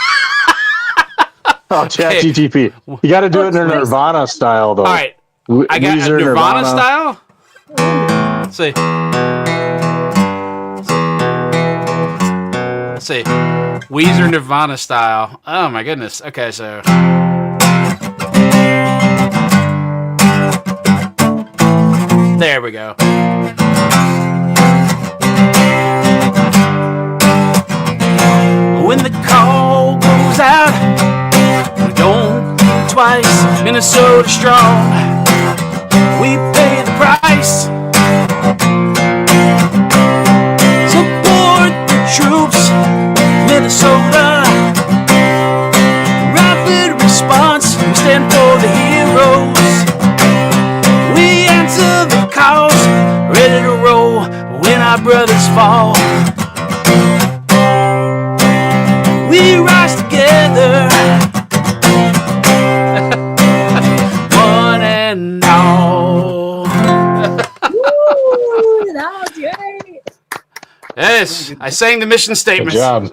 oh, ChatGTP. You got to do it in a Nirvana style, though. All right. I got a Nirvana style. Let's see. Let's see. Weezer Nirvana style. Oh my goodness. Okay, so. There we go. When the call goes out, we don't think twice. Minnesota strong, we pay the price. Support the troops, Minnesota. Rapid response, we stand for the heroes. We answer the calls, ready to roll when our brothers fall. We rise together, one and all. Woo, that was great. Yes, I sang the mission statements. Good job.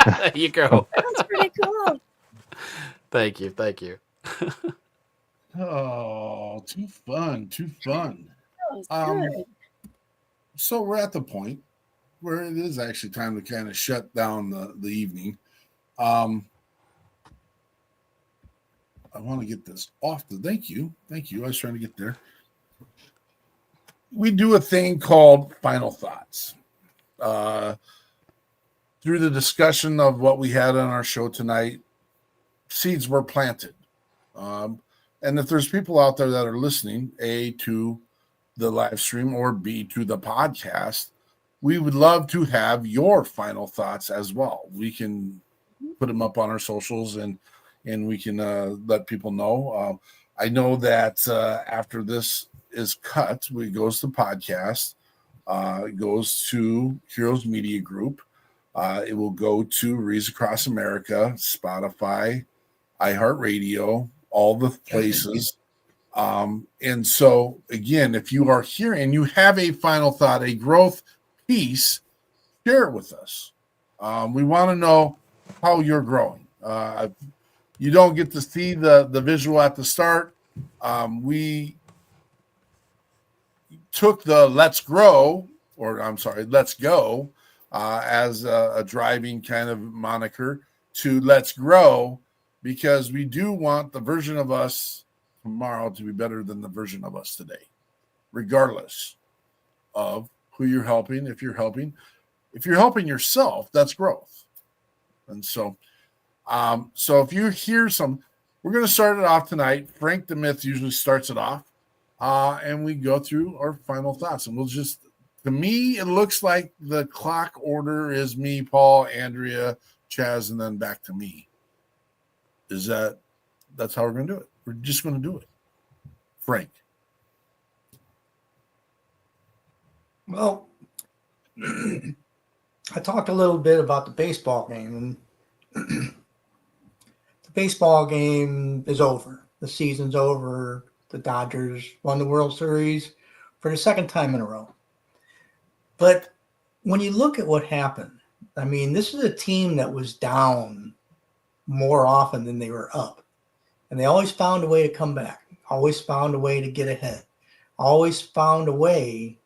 There you go. That's pretty cool. Thank you. Thank you. Oh, too fun. Too fun. That was good. So we're at the point where it is actually time to kind of shut down the evening. I want to get this off thank you. I was trying to get there. We do a thing called Final Thoughts. Through the discussion of what we had on our show tonight, seeds were planted. And if there's people out there that are listening, A, to the live stream, or B, to the podcast, we would love to have your final thoughts as well. We can put them up on our socials and we can let people know. I know that after this is cut, it goes to podcast. It goes to Heroes Media Group. It will go to Reads Across America, Spotify, iHeartRadio, all the places. And so, again, if you are here and you have a final thought, a growth piece, share it with us. We want to know how you're growing. You don't get to see the visual at the start. We took the let's go as a driving kind of moniker to let's grow, because we do want the version of us tomorrow to be better than the version of us today, regardless of who you're helping. If you're helping yourself, that's growth. And so if you hear we're going to start it off tonight. Frank the Myth usually starts it off, and we go through our final thoughts. And to me, it looks like the clock order is me, Paul, Andrea, Chaz, and then back to me. That's how we're going to do it. We're just going to do it. Frank. Well, I talked a little bit about the baseball game, and the baseball game is over. The season's over. The Dodgers won the World Series for the second time in a row. But when you look at what happened, I mean, this is a team that was down more often than they were up. And they always found a way to come back, always found a way to get ahead, always found a way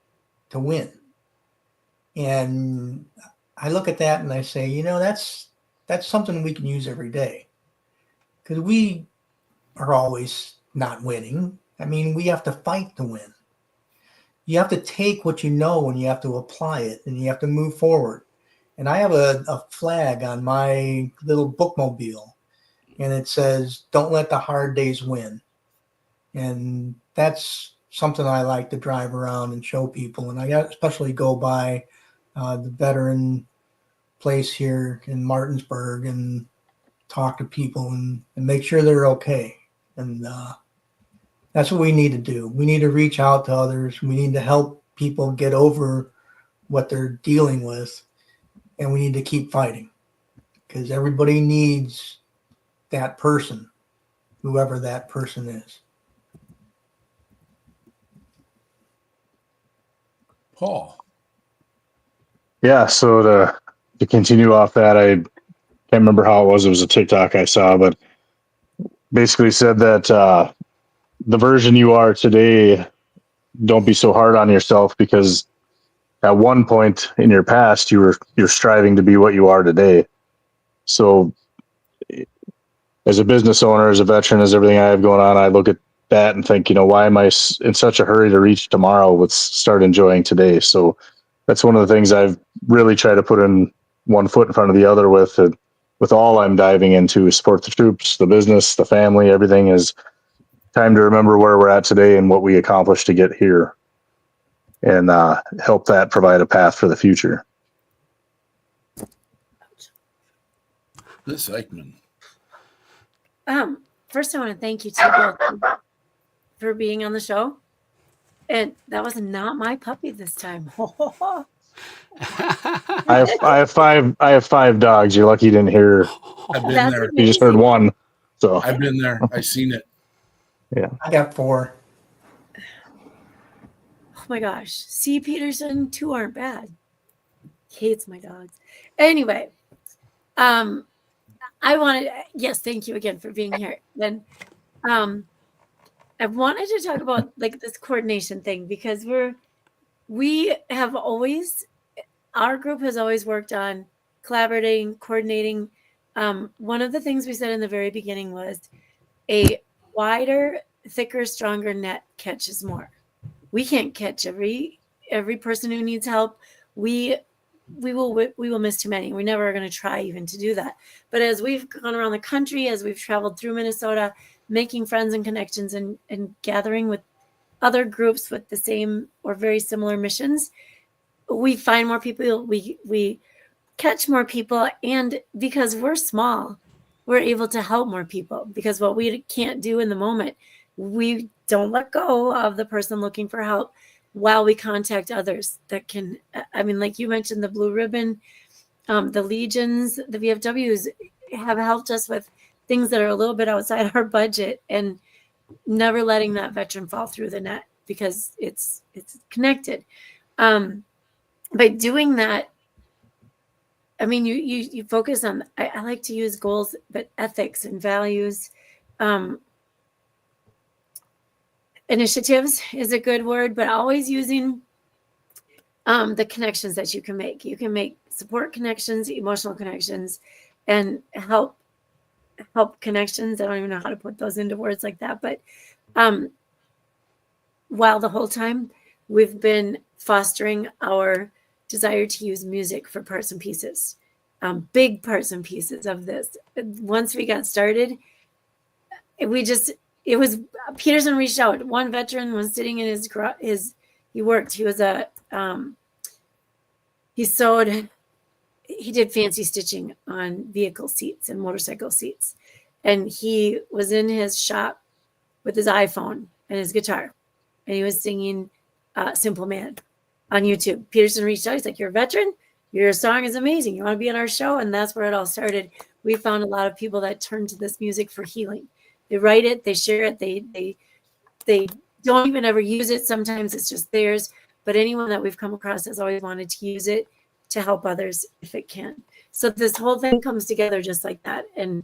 to win. And I look at that and I say, that's something we can use every day, because we are always not winning. I mean, we have to fight to win. You have to take what you know and you have to apply it and you have to move forward. And I have a flag on my little bookmobile, and it says, don't let the hard days win. And that's something I like to drive around and show people. And I especially go by the veteran place here in Martinsburg and talk to people and make sure they're okay. And That's what we need to do. We need to reach out to others. We need to help people get over what they're dealing with, and we need to keep fighting because everybody needs that person, whoever that person is. Paul. Yeah, so to continue off that, I can't remember how it was. It was a TikTok I saw, but basically said that the version you are today, don't be so hard on yourself because at one point in your past you're striving to be what you are today. So as a business owner, as a veteran, as everything I have going on, I look at that and think, why am I in such a hurry to reach tomorrow? Let's start enjoying today. So that's one of the things I've really tried to put in one foot in front of the other with all I'm diving into, support the troops, the business, the family, everything is time to remember where we're at today and what we accomplished to get here and help that provide a path for the future. This Eichmann. First I want to thank you two both for being on the show. And that was not my puppy this time. I have five dogs. You're lucky you didn't hear. I've been That's there. You just heard one. So I've been there. I've seen it. Yeah. I got 4. Oh my gosh. See, Peterson, 2 aren't bad. He hates my dogs. Anyway, yes, thank you again for being here. Then I wanted to talk about like this coordination thing because our group has always worked on collaborating, coordinating. One of the things we said in the very beginning was a wider, thicker, stronger net catches more. We can't catch every person who needs help. We will miss too many. We're never going to try even to do that. But as we've gone around the country, as we've traveled through Minnesota, making friends and connections and gathering with other groups with the same or very similar missions, we find more people, we catch more people, and because we're small, we're able to help more people because what we can't do in the moment, we don't let go of the person looking for help while we contact others that can, like you mentioned, the Blue Ribbon, the Legions, the VFWs have helped us with things that are a little bit outside our budget and never letting that veteran fall through the net because it's connected. By doing that, you focus on, I like to use goals, but ethics and values. Initiatives is a good word, but always using the connections that you can make. You can make support connections, emotional connections, and help connections. I don't even know how to put those into words like that, but while the whole time we've been fostering our desire to use music for parts and pieces, big parts and pieces of this. Once we got started, Peterson reached out. One veteran was sitting in he did fancy stitching on vehicle seats and motorcycle seats. And he was in his shop with his iPhone and his guitar. And he was singing Simple Man on YouTube. Peterson reached out. He's like, "You're a veteran. Your song is amazing. You want to be on our show?" And that's where it all started. We found a lot of people that turn to this music for healing. They write it, they share it, they don't even ever use it. Sometimes it's just theirs. But anyone that we've come across has always wanted to use it to help others if it can. So this whole thing comes together just like that. And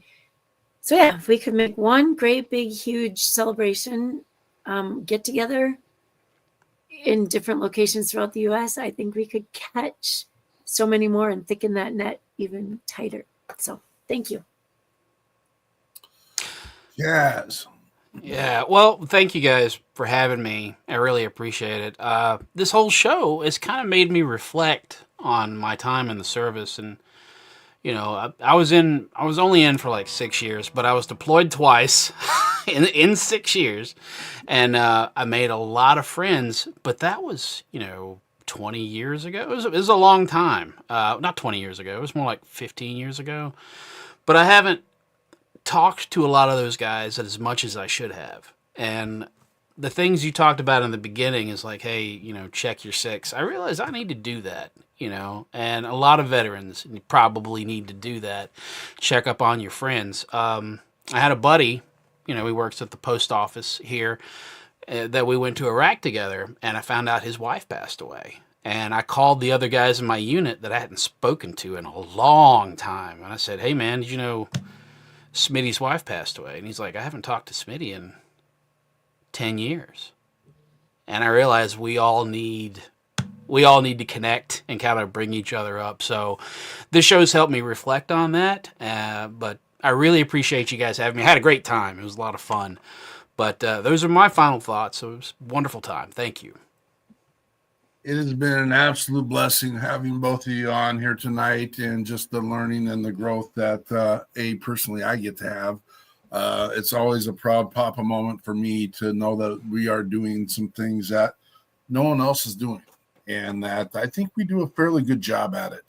so, yeah, if we could make one great, big, huge celebration, get together in different locations throughout the U.S., I think we could catch so many more and thicken that net even tighter. So thank you. Yes. Yeah, well, thank you guys for having me. I really appreciate it. This whole show has kind of made me reflect on my time in the service, and I was only in for like 6 years, but I was deployed twice in 6 years, and I made a lot of friends. But that was 20 years ago. It was a long time. Not 20 years ago. It was more like 15 years ago. But I haven't talked to a lot of those guys as much as I should have. And the things you talked about in the beginning is like, hey, check your six. I realize I need to do that, and a lot of veterans probably need to do that. Check up on your friends. I had a buddy, he works at the post office here, that we went to Iraq together, and I found out his wife passed away. And I called the other guys in my unit that I hadn't spoken to in a long time. And I said, hey, man, did you know Smitty's wife passed away? And he's like, I haven't talked to Smitty in 10 years. And I realized we all need to connect and kind of bring each other up. So this show's helped me reflect on that. But I really appreciate you guys having me. I had a great time. It was a lot of fun. But those are my final thoughts. So it was a wonderful time. Thank you. It has been an absolute blessing having both of you on here tonight, and just the learning and the growth that personally I get to have. It's always a proud papa moment for me to know that we are doing some things that no one else is doing, and that I think we do a fairly good job at it.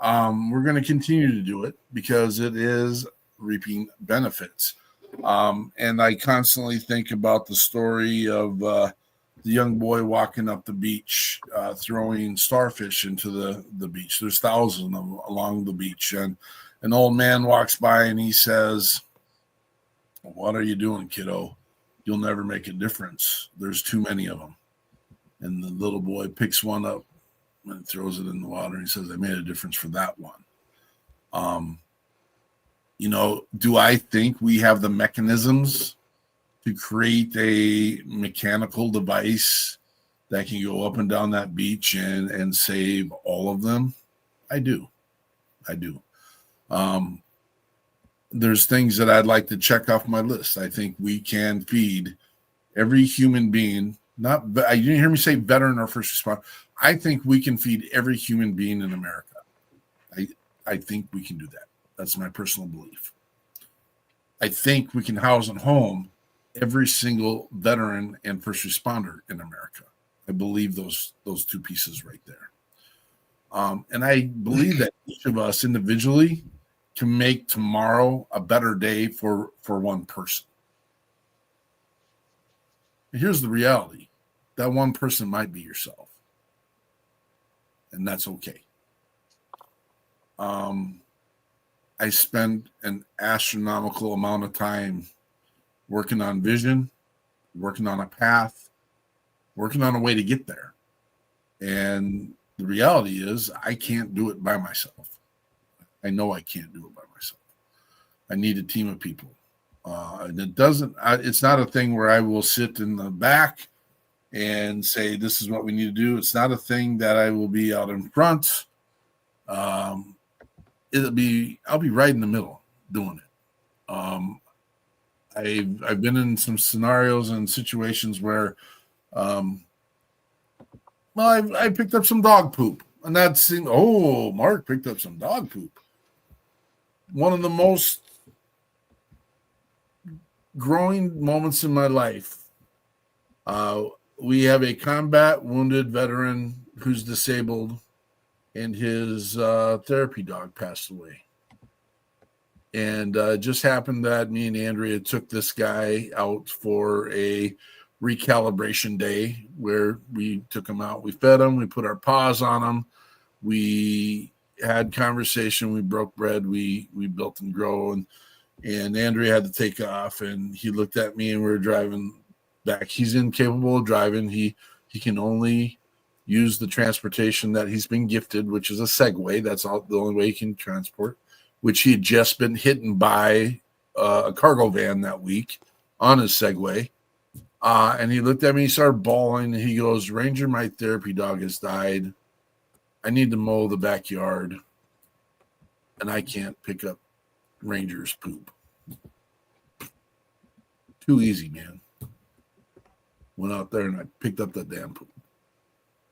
We're going to continue to do it because it is reaping benefits. And I constantly think about the story of the young boy walking up the beach, throwing starfish into the beach. There's thousands of them along the beach. And an old man walks by and he says, what are you doing, kiddo? You'll never make a difference. There's too many of them. And the little boy picks one up and throws it in the water. And he says, I made a difference for that one. Do I think we have the mechanisms to create a mechanical device that can go up and down that beach and save all of them? I do. There's things that I'd like to check off my list. I think we can feed every human being. You didn't hear me say veteran or first responder. I think we can feed every human being in America. I think we can do that. That's my personal belief. I think we can house and home every single veteran and first responder in America. I believe those two pieces right there. And I believe that each of us individually can make tomorrow a better day for one person. Here's the reality. That one person might be yourself. And that's okay. I spend an astronomical amount of time working on vision, working on a path, working on a way to get there. And the reality is I can't do it by myself. I know I can't do it by myself. I need a team of people. And it's not a thing where I will sit in the back and say, this is what we need to do. It's not a thing that I will be out in front. I'll be right in the middle doing it. I've been in some scenarios and situations where, I picked up some dog poop, and that seemed, Mark picked up some dog poop. One of the most growing moments in my life. We have a combat wounded veteran who's disabled, and his therapy dog passed away. And it just happened that me and Andrea took this guy out for a recalibration day where we took him out. We fed him. We put our paws on him. We had conversation. We broke bread. We built and grow. And Andrea had to take off. And he looked at me, and we were driving back. He's incapable of driving. He can only use the transportation that he's been gifted, which is a Segway. That's the only way he can transport, which he had just been hit by a cargo van that week on his Segway. And he looked at me, he started bawling, and he goes, Ranger, my therapy dog has died. I need to mow the backyard, and I can't pick up Ranger's poop. Too easy, man. Went out there, and I picked up that damn poop.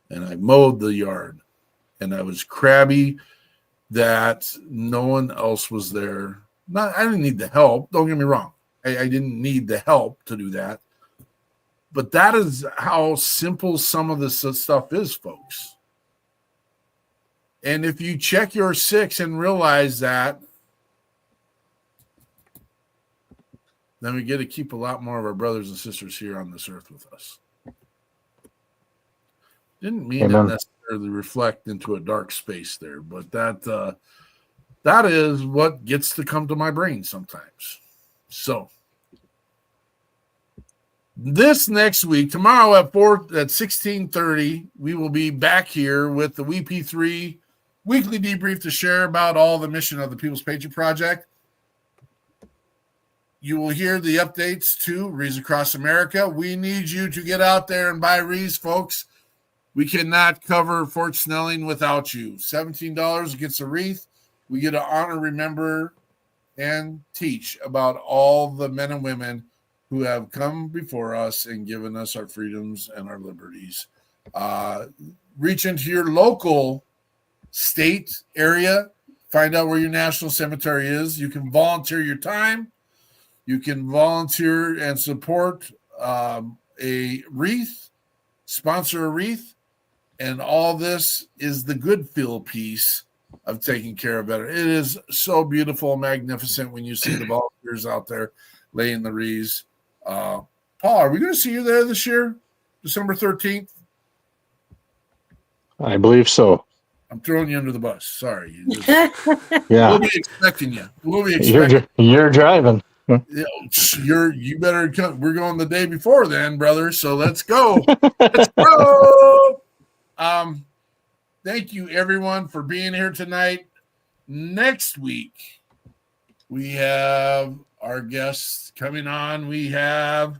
And I mowed the yard, and I was crabby that no one else was there. I didn't need the help. Don't get me wrong. I didn't need the help to do that. But that is how simple some of this stuff is, folks. And if you check your six and realize that then we get to keep a lot more of our brothers and sisters here on this earth with us. Didn't mean to necessarily reflect into a dark space there, but that is what gets to come to my brain sometimes. So this next week, tomorrow at 16:30, we will be back here with the WP3 weekly debrief to share about all the mission of the People's Patriot Project. You will hear the updates to Wreaths Across America. We need you to get out there and buy wreaths, folks. We cannot cover Fort Snelling without you. $17 gets a wreath. We get to honor, remember, and teach about all the men and women who have come before us and given us our freedoms and our liberties. Reach into your local state area. Find out where your national cemetery is. You can volunteer your time. You can volunteer and support a wreath, sponsor a wreath, and all this is the good feel piece of taking care of it. It is so beautiful, magnificent when you see the volunteers out there laying the wreaths. Paul, are we going to see you there this year, December 13th? I believe so. I'm throwing you under the bus. Sorry. Yeah. We'll be expecting you. We'll be expecting You're driving. You better come. We're going the day before then, brother. So let's go. Let's go. Thank you everyone for being here tonight. Next week, we have our guests coming on. We have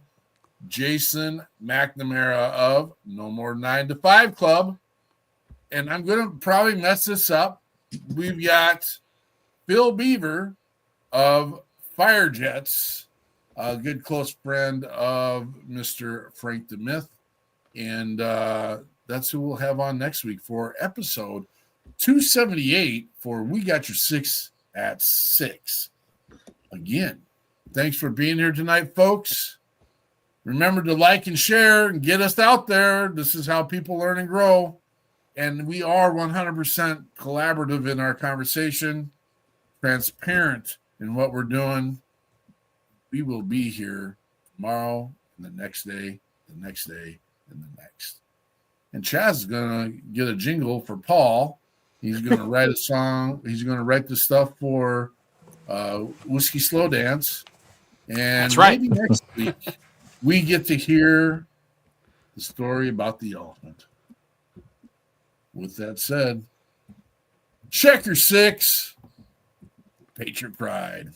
Jason McNamara of No More 9 to 5 Club. And I'm going to probably mess this up. We've got Phil Beaver of Fire Jets, a good close friend of Mr. Frank the Myth. And that's who we'll have on next week for episode 278 for We Got Your 6 at 6. Again, thanks for being here tonight, folks. Remember to like and share and get us out there. This is how people learn and grow. And we are 100% collaborative in our conversation, transparent in what we're doing. We will be here tomorrow and the next day, and the next. And Chaz is going to get a jingle for Paul. He's going to write a song. He's going to write the stuff for Whiskey Slow Dance. And that's right. Maybe next week we get to hear the story about the elephant. With that said, check your 6. Patriot Pride.